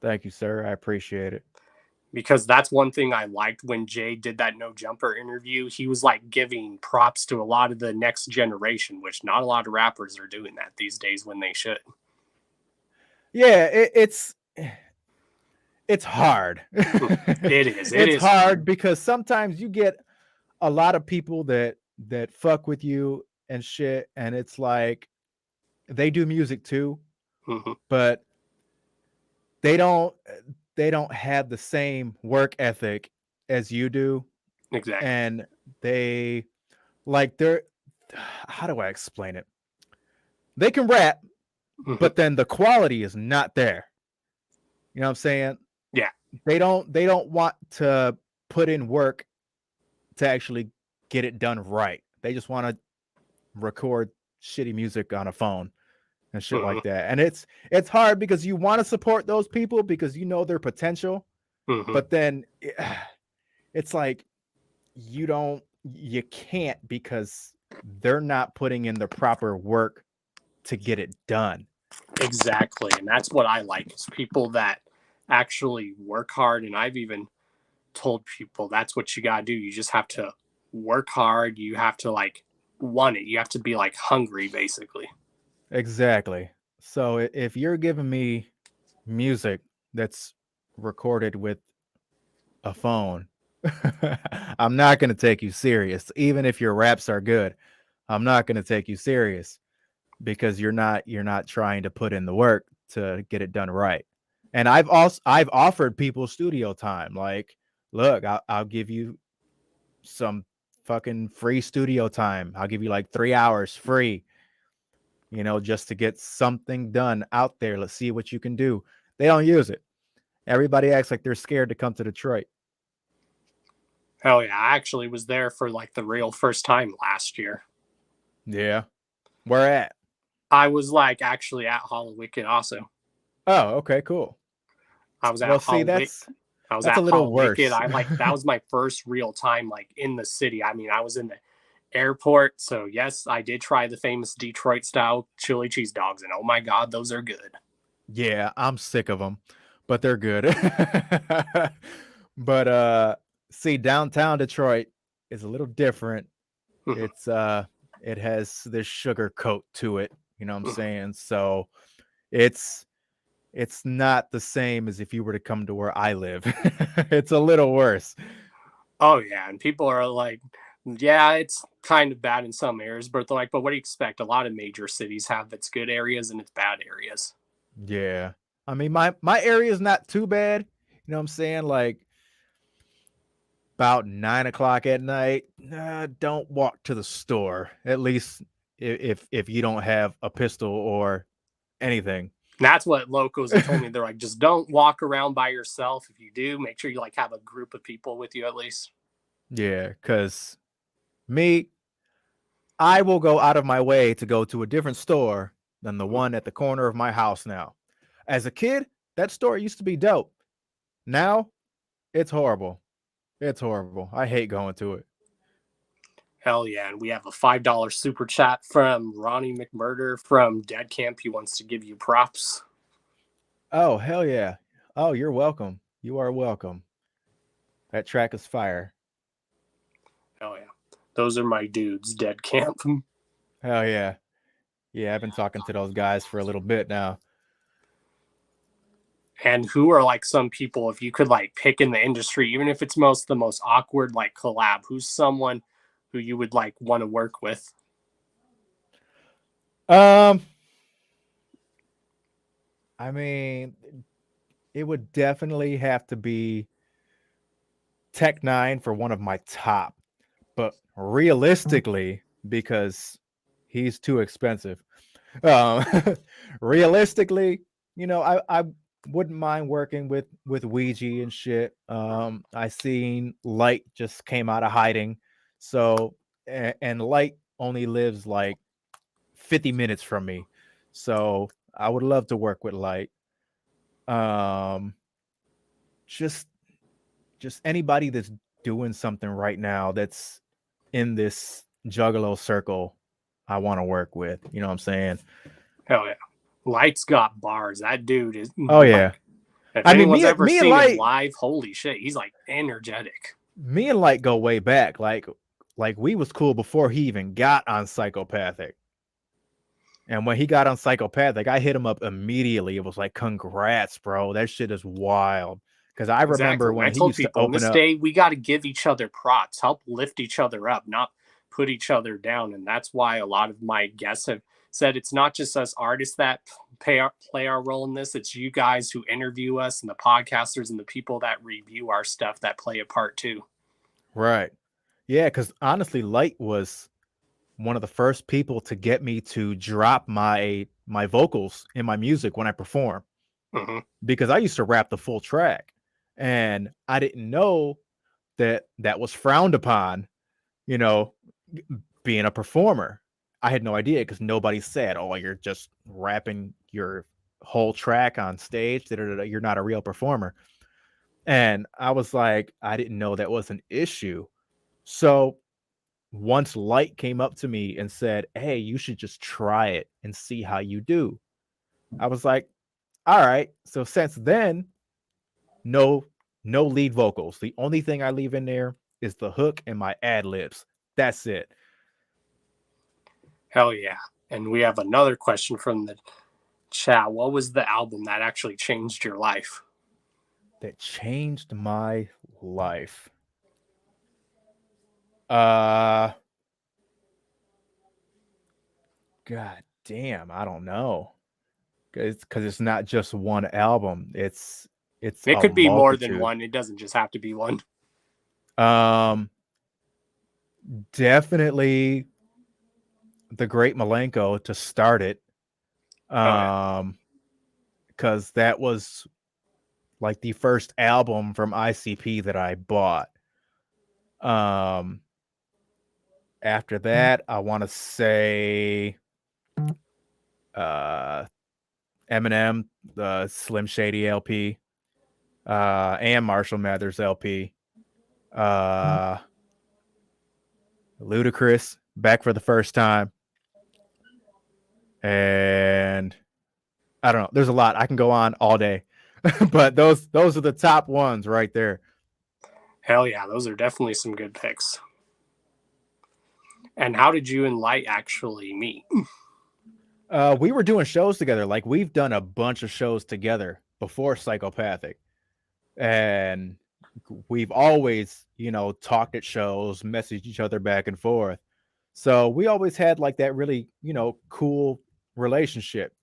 Thank you, sir. I appreciate it. Because that's one thing I liked when Jay did that No Jumper interview. He was like giving props to a lot of the next generation, which not a lot of rappers are doing that these days when they should. Yeah, it's hard. It is. It's hard because sometimes you get a lot of people that fuck with you and shit, and it's like they do music too, but they don't have the same work ethic as you do. Exactly. And they're how do I explain it? They can rap, but then the quality is not there. You know what I'm saying? Yeah. They don't want to put in work to actually get it done right. They just want to record shitty music on a phone and shit like that. And it's hard because you want to support those people because you know their potential, but then it's like you can't because they're not putting in the proper work to get it done. Exactly. And that's what I like is people that actually work hard. And I've even told people that's what you gotta do. You just have to work hard. You have to like want it. You have to be like hungry, basically. Exactly. So if you're giving me music that's recorded with a phone, I'm not going to take you serious. Even if your raps are good, I'm not going to take you serious because you're not trying to put in the work to get it done right. And I've offered people studio time. Like, look, I'll give you some fucking free studio time. I'll give you like 3 hours free, you know, just to get something done out there. Let's see what you can do. They don't use it. Everybody acts like they're scared to come to Detroit. Hell yeah. I actually was there for like the real first time last year. Yeah. Where at? I was like actually at Hollow Wicked also. Oh, okay, cool. I was at Hollow Wicked. I was at a little Hollow worse. Wicked. That was my first real time like in the city. I mean, I was in the airport. So yes, I did try the famous Detroit style chili cheese dogs, and oh my God, those are good. Yeah, I'm sick of them, but they're good. But see, downtown Detroit is a little different. It's it has this sugar coat to it, you know what I'm saying? So it's not the same as if you were to come to where I live. It's a little worse. Oh yeah, and people are like, yeah, it's kind of bad in some areas, but they're like, but what do you expect? A lot of major cities have its good areas and its bad areas. Yeah. I mean, my area is not too bad. You know what I'm saying? Like about 9 o'clock at night, don't walk to the store. At least if you don't have a pistol or anything. And that's what locals have told me. They're like, just don't walk around by yourself. If you do, make sure you like have a group of people with you at least. Yeah, because I will go out of my way to go to a different store than the one at the corner of my house now. As a kid, that store used to be dope. Now it's horrible. It's horrible. I hate going to it. Hell yeah. And we have a $5 super chat from Ronnie McMurder from Dead Camp. He wants to give you props. Oh, hell yeah. Oh, you're welcome. You are welcome. That track is fire. Hell yeah. Those are my dudes, Dead Camp. Hell yeah. Yeah, I've been talking to those guys for a little bit now. And who are like some people, if you could like pick in the industry, even if it's the most awkward like collab, who's someone who you would like want to work with? I mean, it would definitely have to be Tech 9 for one of my top, but realistically, because he's too expensive. Realistically, you know, I wouldn't mind working with Ouija and shit. I seen Light just came out of hiding, so and Light only lives like 50 minutes from me, so I would love to work with Light. Just anybody that's doing something right now that's in this Juggalo circle, I want to work with. You know what I'm saying? Hell yeah. Light's got bars. That dude is. Oh yeah. If I mean, anyone's ever me and seen Light, him live, holy shit, he's like energetic. me and Light go way back. Like we was cool before he even got on Psychopathic. And when he got on Psychopathic, I hit him up immediately. It was like, congrats, bro. That shit is wild. Because I remember when I he told used people to in open this up. day, we got to give each other props, help lift each other up, not put each other down. And that's why a lot of my guests have said it's not just us artists that play our role in this. It's you guys who interview us and the podcasters and the people that review our stuff that play a part too. Right. Yeah, because honestly, Light was one of the first people to get me to drop my vocals in my music when I perform. Mm-hmm. Because I used to rap the full track. And I didn't know that was frowned upon, you know, being a performer. I had no idea because nobody said, oh, you're just rapping your whole track on stage. You're not a real performer. And I was like, I didn't know that was an issue. So once Light came up to me and said, hey, you should just try it and see how you do, I was like, all right. So since then, no lead vocals. The only thing I leave in there is the hook and my ad libs. That's it. Hell yeah. And we have another question from the chat. What was the album that actually changed your life? That changed my life. God damn, I don't know. Because it's not just one album. It could be more than one. It doesn't just have to be one. Definitely The Great Malenko to start it. Because that was like the first album from ICP that I bought. After that, I want to say Eminem, the Slim Shady LP, and Marshall Mathers LP. Ludacris, Back for the First Time. And I don't know. There's a lot. I can go on all day. But those are the top ones right there. Hell yeah, those are definitely some good picks. And how did you and Light actually meet? We were doing shows together. Like, we've done a bunch of shows together before Psychopathic. And we've always, talked at shows, messaged each other back and forth. So we always had like that really, cool relationship.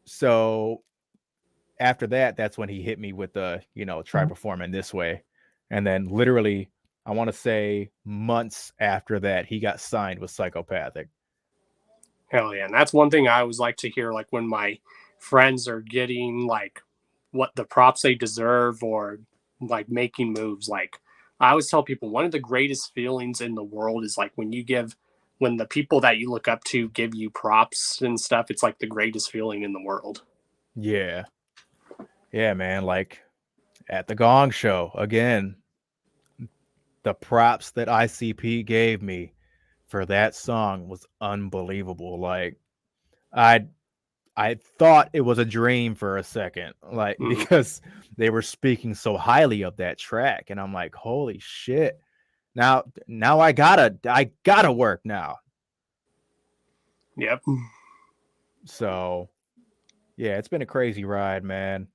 So after that, that's when he hit me with the, try performing this way. And then literally, I want to say months after that, he got signed with Psychopathic. Hell yeah. And that's one thing I always like to hear, like when my friends are getting like what the props they deserve or like making moves. Like I always tell people, one of the greatest feelings in the world is like when the people that you look up to give you props and stuff. It's like the greatest feeling in the world. Yeah. Yeah, man. Like at the Gong Show, again, the props that ICP gave me for that song was unbelievable. Like I I thought it was a dream for a second, like because they were speaking so highly of that track, and I'm like, holy shit. Now I gotta work now. Yep. So yeah, it's been a crazy ride, man.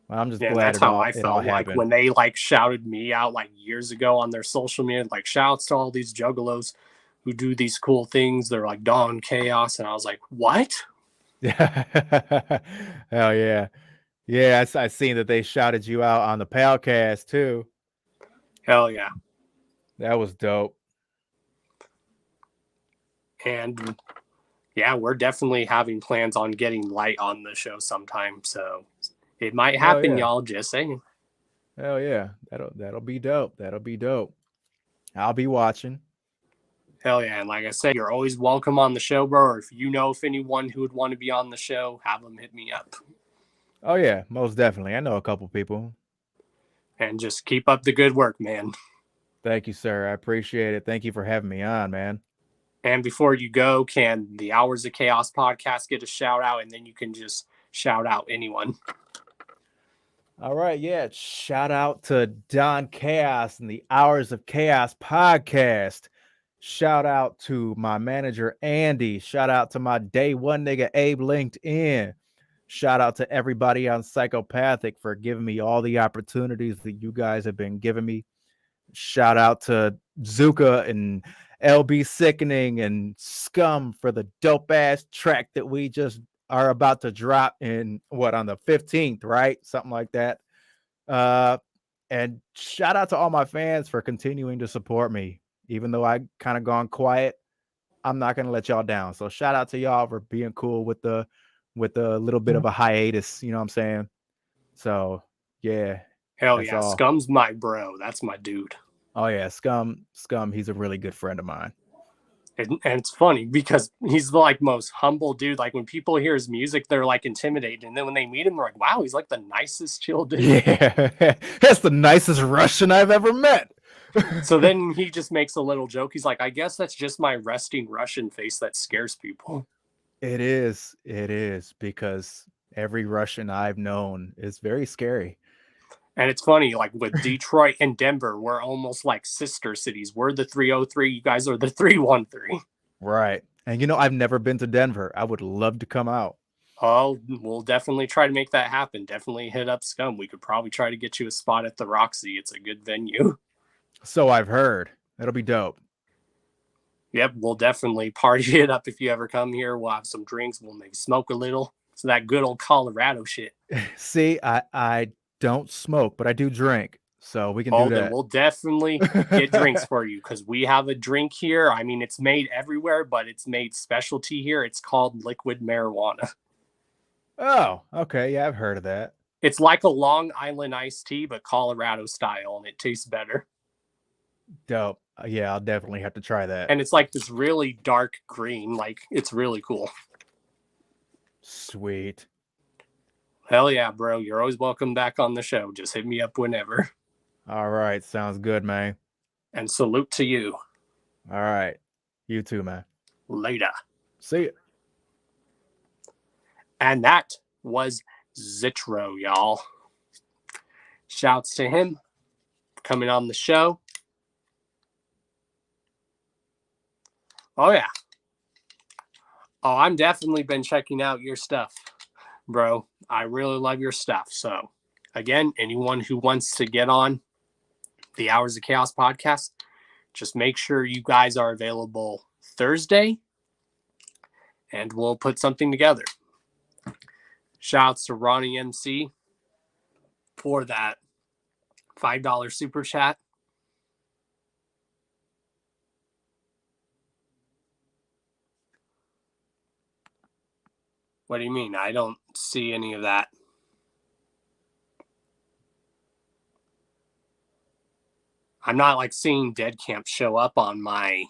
I'm just Yeah, and glad that's how I it all felt like happened. when they like shouted me out like years ago on their social media, like shouts to all these juggalos who do these cool things. They're like Don Chaos, and I was like, what? Hell yeah. Yeah, I seen that they shouted you out on the Palcast too. Hell yeah. That was dope. And yeah, we're definitely having plans on getting Light on the show sometime. So it might happen, y'all. Just saying. Hell yeah. That'll be dope. That'll be dope. I'll be watching. Hell yeah. And like I said, you're always welcome on the show, bro. Or if you know if anyone who would want to be on the show, have them hit me up. Oh yeah, most definitely. I know a couple people. And just keep up the good work, man. Thank you, sir. I appreciate it. Thank you for having me on, man. And before you go, can the Hours of Chaos podcast get a shout out? And then you can just shout out anyone. All right. Yeah. Shout out to Don Chaos and the Hours of Chaos podcast. Shout out to my manager, Andy. Shout out to my day one nigga, Abe LinkedIn. Shout out to everybody on Psychopathic for giving me all the opportunities that you guys have been giving me. Shout out to Zuka and LB Sickening and Scum for the dope ass track that we just are about to drop on the 15th, right? Something like that. And shout out to all my fans for continuing to support me. Even though I kind of gone quiet, I'm not going to let y'all down. So shout out to y'all for being cool with the little bit of a hiatus, you know what I'm saying? So, yeah. Hell yeah. All. Scum's my bro. That's my dude. Oh yeah, Scum, he's a really good friend of mine. And it's funny because he's the like most humble dude. Like when people hear his music, they're like intimidated. And then when they meet him, they're like, wow, he's like the nicest chill dude. Yeah, that's the nicest Russian I've ever met. So then he just makes a little joke. He's like, I guess that's just my resting Russian face that scares people. It is because every Russian I've known is very scary. And it's funny, like with Detroit and Denver, we're almost like sister cities. We're the 303. You guys are the 313. Right. And I've never been to Denver. I would love to come out. Oh, we'll definitely try to make that happen. Definitely hit up Scum. We could probably try to get you a spot at the Roxy. It's a good venue. So I've heard. That'll be dope. Yep, we'll definitely party it up if you ever come here. We'll have some drinks. We'll maybe smoke a little. So that good old Colorado shit. See, I don't smoke, but I do drink. So we can do that. Then we'll definitely get drinks for you because we have a drink here. I mean, it's made everywhere, but it's made specialty here. It's called liquid marijuana. Oh, okay. Yeah, I've heard of that. It's like a Long Island iced tea, but Colorado style, and it tastes better. Dope. Yeah, I'll definitely have to try that. And it's like this really dark green. Like, it's really cool. Sweet. Hell yeah, bro. You're always welcome back on the show. Just hit me up whenever. All right. Sounds good, man. And salute to you. All right. You too, man. Later. See ya. And that was Zitro, y'all. Shouts to him for coming on the show. Oh, yeah. Oh, I'm definitely been checking out your stuff, bro. I really love your stuff. So, again, anyone who wants to get on the Hours of Chaos podcast, just make sure you guys are available Thursday, and we'll put something together. Shouts to Ronnie MC for that $5 super chat. What do you mean? I don't see any of that. I'm not like seeing Dead Camp show up on my...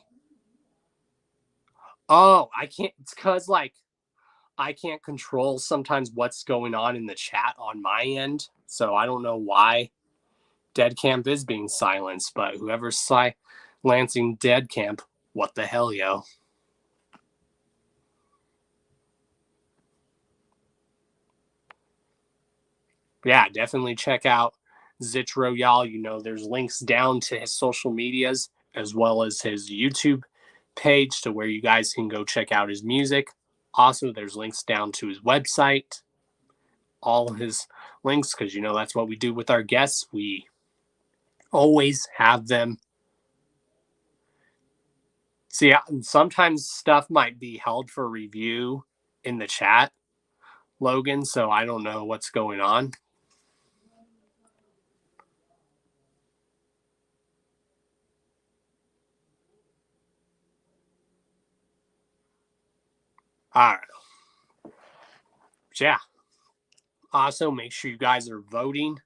Oh, I can't... It's because like I can't control sometimes what's going on in the chat on my end, so I don't know why Dead Camp is being silenced, but whoever's silencing Dead Camp, what the hell, yo? Yeah, definitely check out Zitro, y'all. You know, there's links down to his social medias as well as his YouTube page to where you guys can go check out his music. Also, there's links down to his website, all his links, because, you know, that's what we do with our guests. We always have them. See, sometimes stuff might be held for review in the chat, Logan, so I don't know what's going on. All right. Yeah. Also, make sure you guys are voting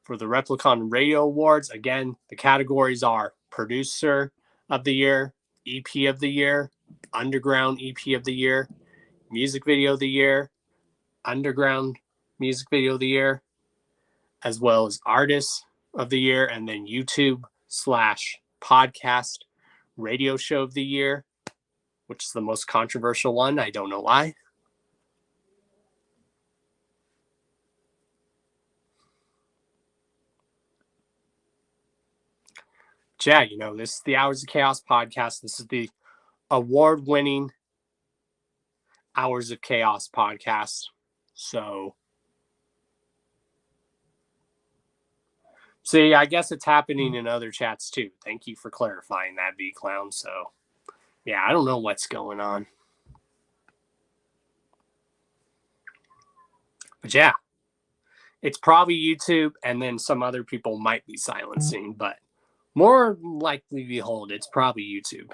for the Replicon Radio Awards. Again, the categories are Producer of the Year, EP of the Year, Underground EP of the Year, Music Video of the Year, Underground Music Video of the Year, as well as Artist of the Year, and then YouTube/Podcast Radio Show of the Year, which is the most controversial one. I don't know why. Yeah, you know, this is the Hours of Chaos podcast. This is the award-winning Hours of Chaos podcast. So, see, I guess it's happening in other chats too. Thank you for clarifying that, B-Clown. So, yeah, I don't know what's going on. But yeah, it's probably YouTube, and then some other people might be silencing, but more likely behold, it's probably YouTube.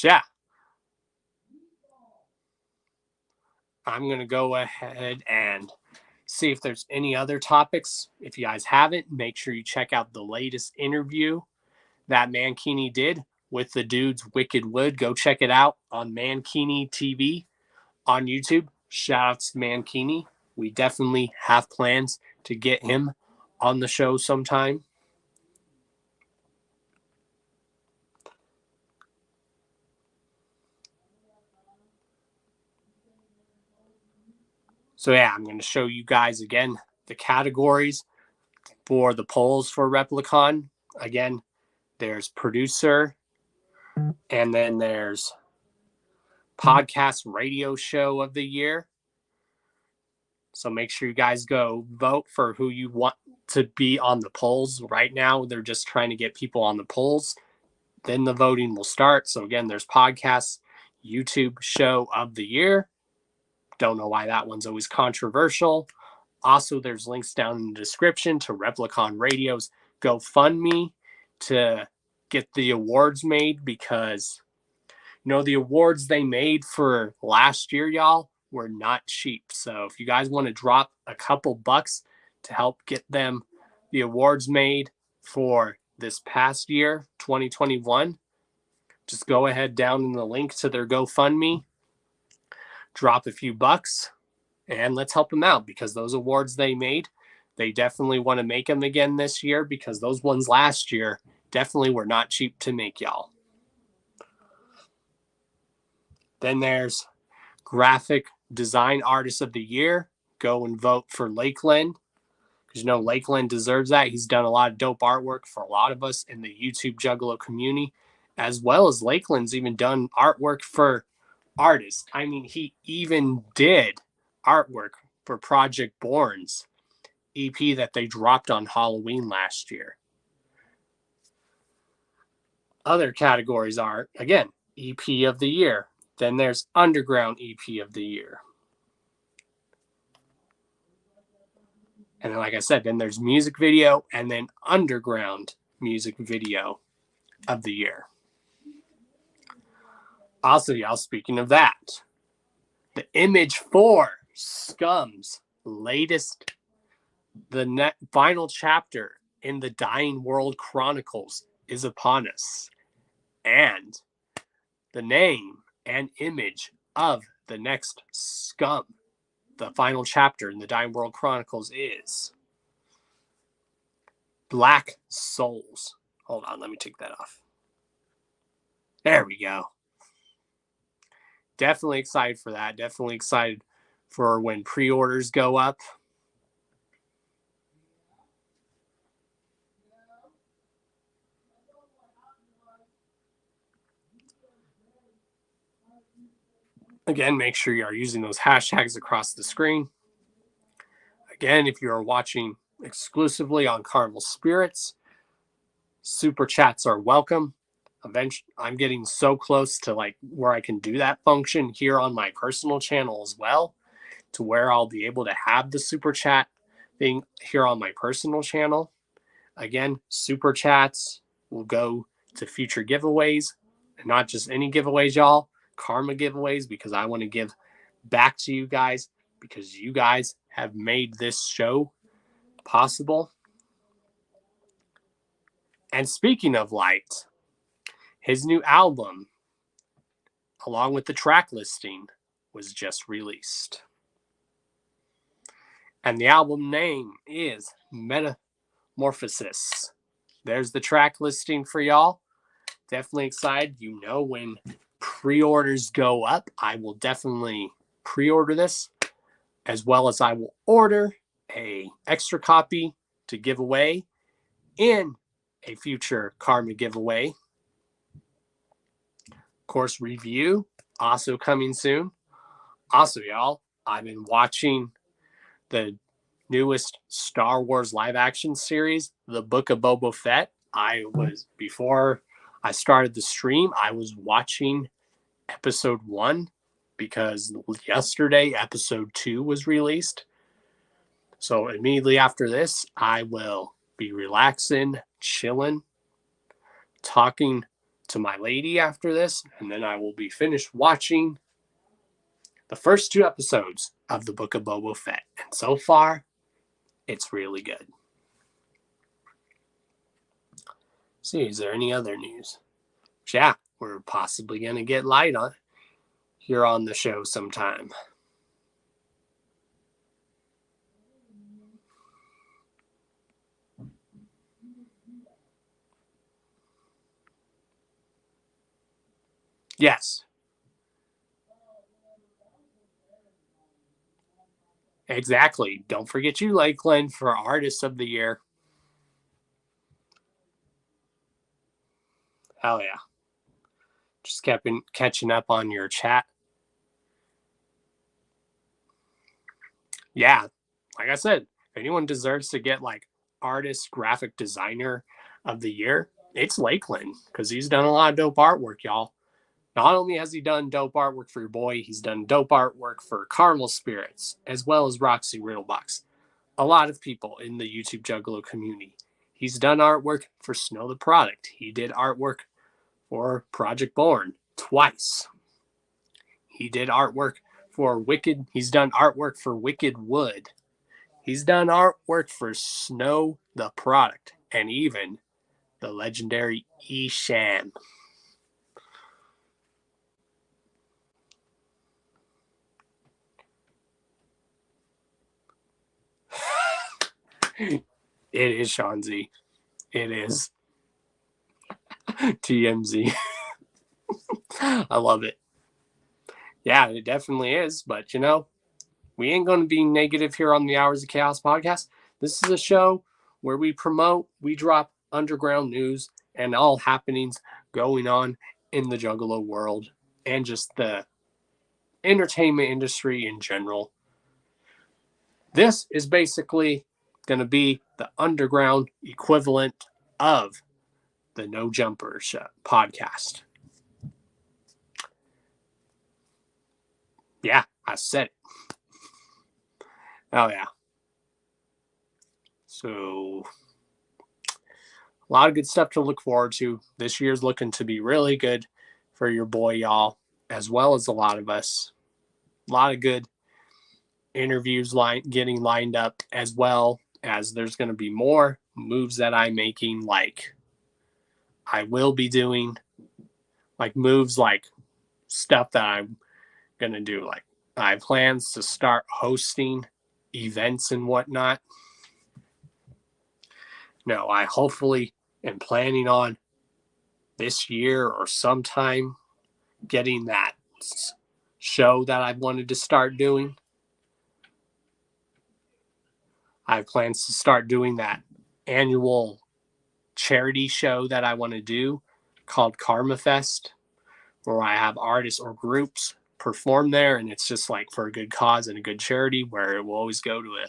Yeah. I'm going to go ahead and see if there's any other topics. If you guys haven't, make sure you check out the latest interview that Mankini did with the dudes Wicked Wood. Go check it out on Mankini TV on YouTube. Shout out to Mankini. We definitely have plans to get him on the show sometime. So yeah, I'm going to show you guys again the categories for the polls for Replicon. Again, there's Producer, and then there's Podcast Radio Show of the Year. So make sure you guys go vote for who you want to be on the polls. Right now, they're just trying to get people on the polls. Then the voting will start. So again, there's Podcast YouTube Show of the Year. Don't know why that one's always controversial. Also, there's links down in the description to Replicon Radio's GoFundMe to get the awards made, because, you know, the awards they made for last year, y'all, were not cheap. So if you guys want to drop a couple bucks to help get them the awards made for this past year, 2021, just go ahead down in the link to their GoFundMe, drop a few bucks, and let's help them out, because those awards they made, they definitely want to make them again this year, because those ones last year definitely were not cheap to make, y'all. Then there's Graphic Design Artist of the Year. Go and vote for Lakeland, because, you know, Lakeland deserves that. He's done a lot of dope artwork for a lot of us in the YouTube Juggalo community, as well as Lakeland's even done artwork for artists. I mean, he even did artwork for Project Born's EP that they dropped on Halloween last year. Other categories are, again, EP of the Year. Then there's Underground EP of the Year. And then, like I said, then there's Music Video, and then Underground Music Video of the Year. Also, y'all, speaking of that, the image for Scum's latest, the final chapter in the Dying World Chronicles is upon us. And the name and image of the next scum, the final chapter in the Dying World Chronicles, is Black Souls. Hold on, let me take that off. There we go. Definitely excited for that. Definitely excited for when pre-orders go up. Again, make sure you are using those hashtags across the screen. Again, if you are watching exclusively on CarnivalSpirits, super chats are welcome. Eventually, I'm getting so close to like where I can do that function here on my personal channel as well, to where I'll be able to have the super chat thing here on my personal channel. Again, super chats will go to future giveaways, and not just any giveaways, y'all. Karma giveaways, because I want to give back to you guys, because you guys have made this show possible. And speaking of Light, his new album, along with the track listing, was just released. And the album name is Metamorphosis. There's the track listing for y'all. Definitely excited. You know, when pre-orders go up, I will definitely pre-order this, as well as I will order a extra copy to give away in a future Karma giveaway. Of course, review also coming soon. Also, y'all, I've been watching the newest Star Wars live action series, The Book of Boba Fett. Before I started the stream, I was watching episode 1 because yesterday episode 2 was released. So immediately after this, I will be relaxing, chilling, talking to my lady after this, and then I will be finished watching the first 2 episodes of The Book of Boba Fett. And so far, it's really good. See, is there any other news? Yeah, we're possibly going to get Light on here on the show sometime. Yes. Exactly. Don't forget you, Lakeland, for Artist of the Year. Hell yeah. Just kept catching up on your chat. Yeah, like I said, if anyone deserves to get like Artist Graphic Designer of the Year, it's Lakeland, because he's done a lot of dope artwork, y'all. Not only has he done dope artwork for your boy, he's done dope artwork for CarnivalSpirits, as well as Roxy Riddlebox. A lot of people in the YouTube Juggalo community. He's done artwork for Snow the Product. He did artwork for Project Born twice. He did artwork for Wicked. He's done artwork for Wicked Wood. He's done artwork for Snow the Product, and even the legendary Esham. It is Sean Z. It is TMZ. I love it. Yeah, it definitely is. But, you know, we ain't going to be negative here on the Hours of Chaos podcast. This is a show where we promote, we drop underground news and all happenings going on in the Juggalo world and just the entertainment industry in general. This is basically going to be the underground equivalent of the No Jumper podcast. Yeah, I said it. Oh, yeah. So, a lot of good stuff to look forward to. This year's looking to be really good for your boy, y'all, as well as a lot of us. A lot of good interviews getting lined up, as well as there's going to be more moves that I'm making, like I will be doing like moves, like stuff that I'm gonna do. Like I have plans to start hosting events and whatnot. No, I hopefully am planning on this year or sometime getting that show that I wanted to start doing. I have plans to start doing that annual charity show that I want to do called Karma Fest, where I have artists or groups perform there, and it's just like for a good cause and a good charity, where it will always go to a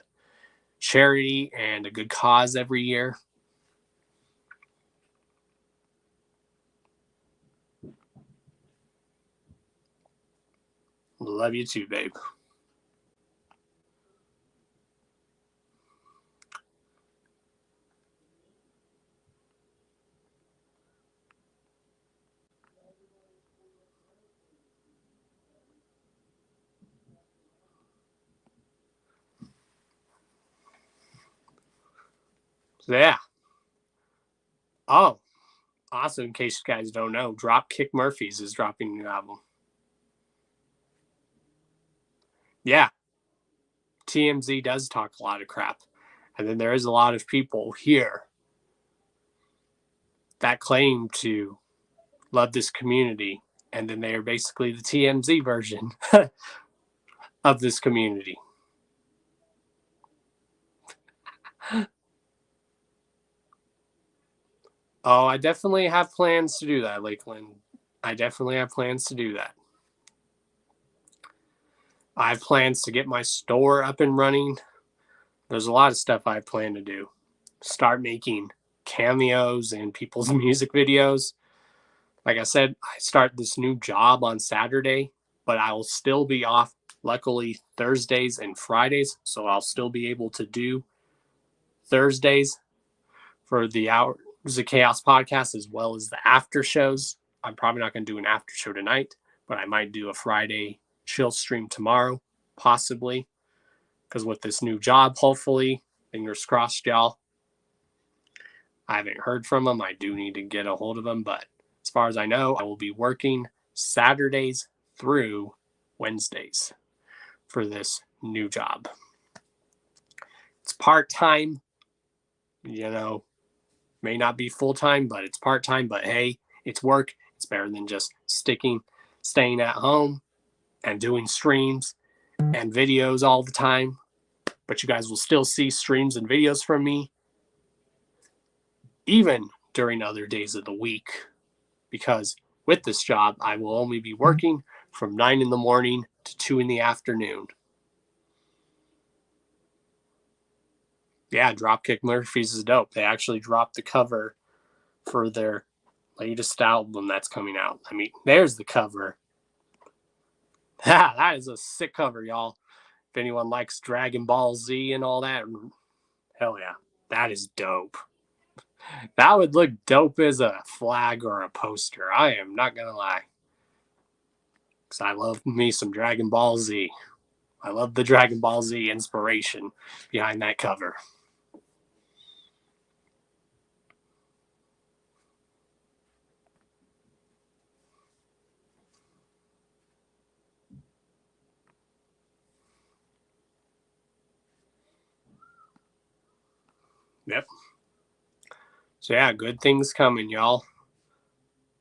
charity and a good cause every year. Love you too, babe. So yeah. Oh, also, in case you guys don't know, Dropkick Murphys is dropping a new album. Yeah. TMZ does talk a lot of crap. And then there is a lot of people here that claim to love this community. And then they are basically the TMZ version of this community. Oh, I definitely have plans to do that, Lakeland. I definitely have plans to do that. I have plans to get my store up and running. There's a lot of stuff I plan to do. Start making cameos in people's music videos. Like I said, I start this new job on Saturday, but I will still be off, luckily, Thursdays and Fridays. So I'll still be able to do Thursdays for the Hours of Chaos podcast, as well as the after shows. I'm probably not going to do an after show tonight, but I might do a Friday chill stream tomorrow, possibly. Because with this new job, hopefully, fingers crossed, y'all. I haven't heard from them. I do need to get a hold of them, but as far as I know, I will be working Saturdays through Wednesdays for this new job. It's part-time, you know, may not be full-time, but it's part-time, but hey, it's work. It's better than just staying at home and doing streams and videos all the time. But you guys will still see streams and videos from me, even during other days of the week. Because with this job, I will only be working from 9 in the morning to 2 in the afternoon. Yeah, Dropkick Murphys is dope. They actually dropped the cover for their latest album that's coming out. I mean, there's the cover. That is a sick cover, y'all. If anyone likes Dragon Ball Z and all that, hell yeah, that is dope. That would look dope as a flag or a poster. I am not going to lie. Because I love me some Dragon Ball Z. I love the Dragon Ball Z inspiration behind that cover. Yep. So yeah, good things coming, y'all.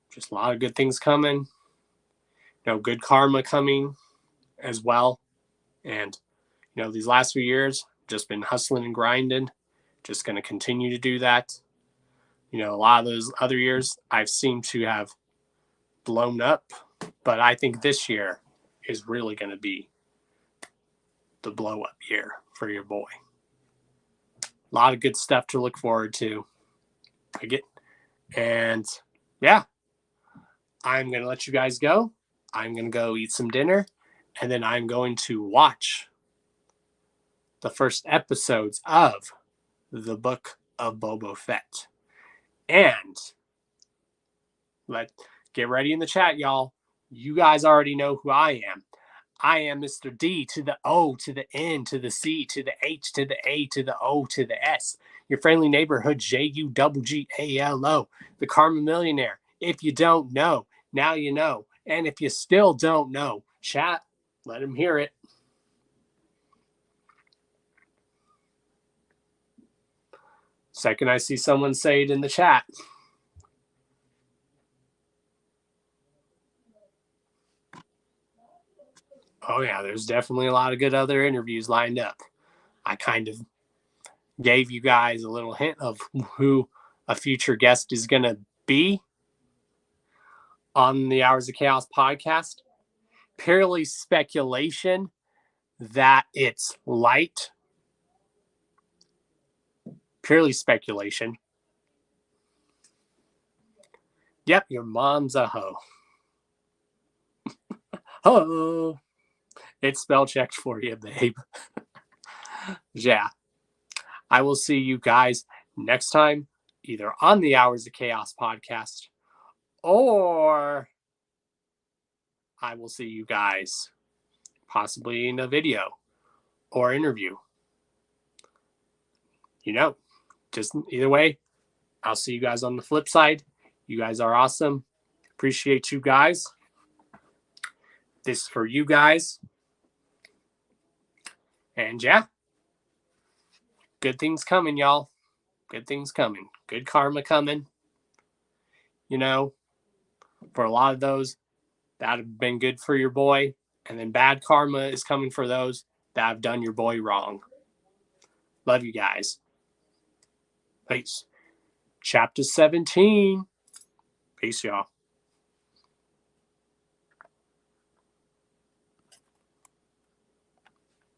Just a lot of good things coming. You know, good karma coming as well. And, you know, these last few years, just been hustling and grinding. Just going to continue to do that. You know, a lot of those other years I've seemed to have blown up. But I think this year is really going to be the blow up year for your boy. A lot of good stuff to look forward to. And yeah, I'm going to let you guys go. I'm going to go eat some dinner, and then I'm going to watch the first episodes of the Book of Boba Fett. And get ready in the chat, y'all. You guys already know who I am. I am Mr. D to the O to the N to the C to the H to the A to the O to the S. Your friendly neighborhood JUGGALO, the Karma Millionaire. If you don't know, Now you know. And if you still don't know, chat, let them hear it. Second, I see someone say it in the chat. Oh, yeah, there's definitely a lot of good other interviews lined up. I kind of gave you guys a little hint of who a future guest is going to be on the Hours of Chaos podcast. Purely speculation that it's light. Purely speculation. Yep, your mom's a hoe. Oh, it's spell checked for you, babe. Yeah. I will see you guys next time, either on the Hours of Chaos podcast, or I will see you guys possibly in a video or interview. You know, just either way, I'll see you guys on the flip side. You guys are awesome. Appreciate you guys. This is for you guys. And yeah, good things coming, y'all. Good things coming. Good karma coming. You know, for a lot of those that have been good for your boy. And then bad karma is coming for those that have done your boy wrong. Love you guys. Peace. Chapter 17. Peace, y'all.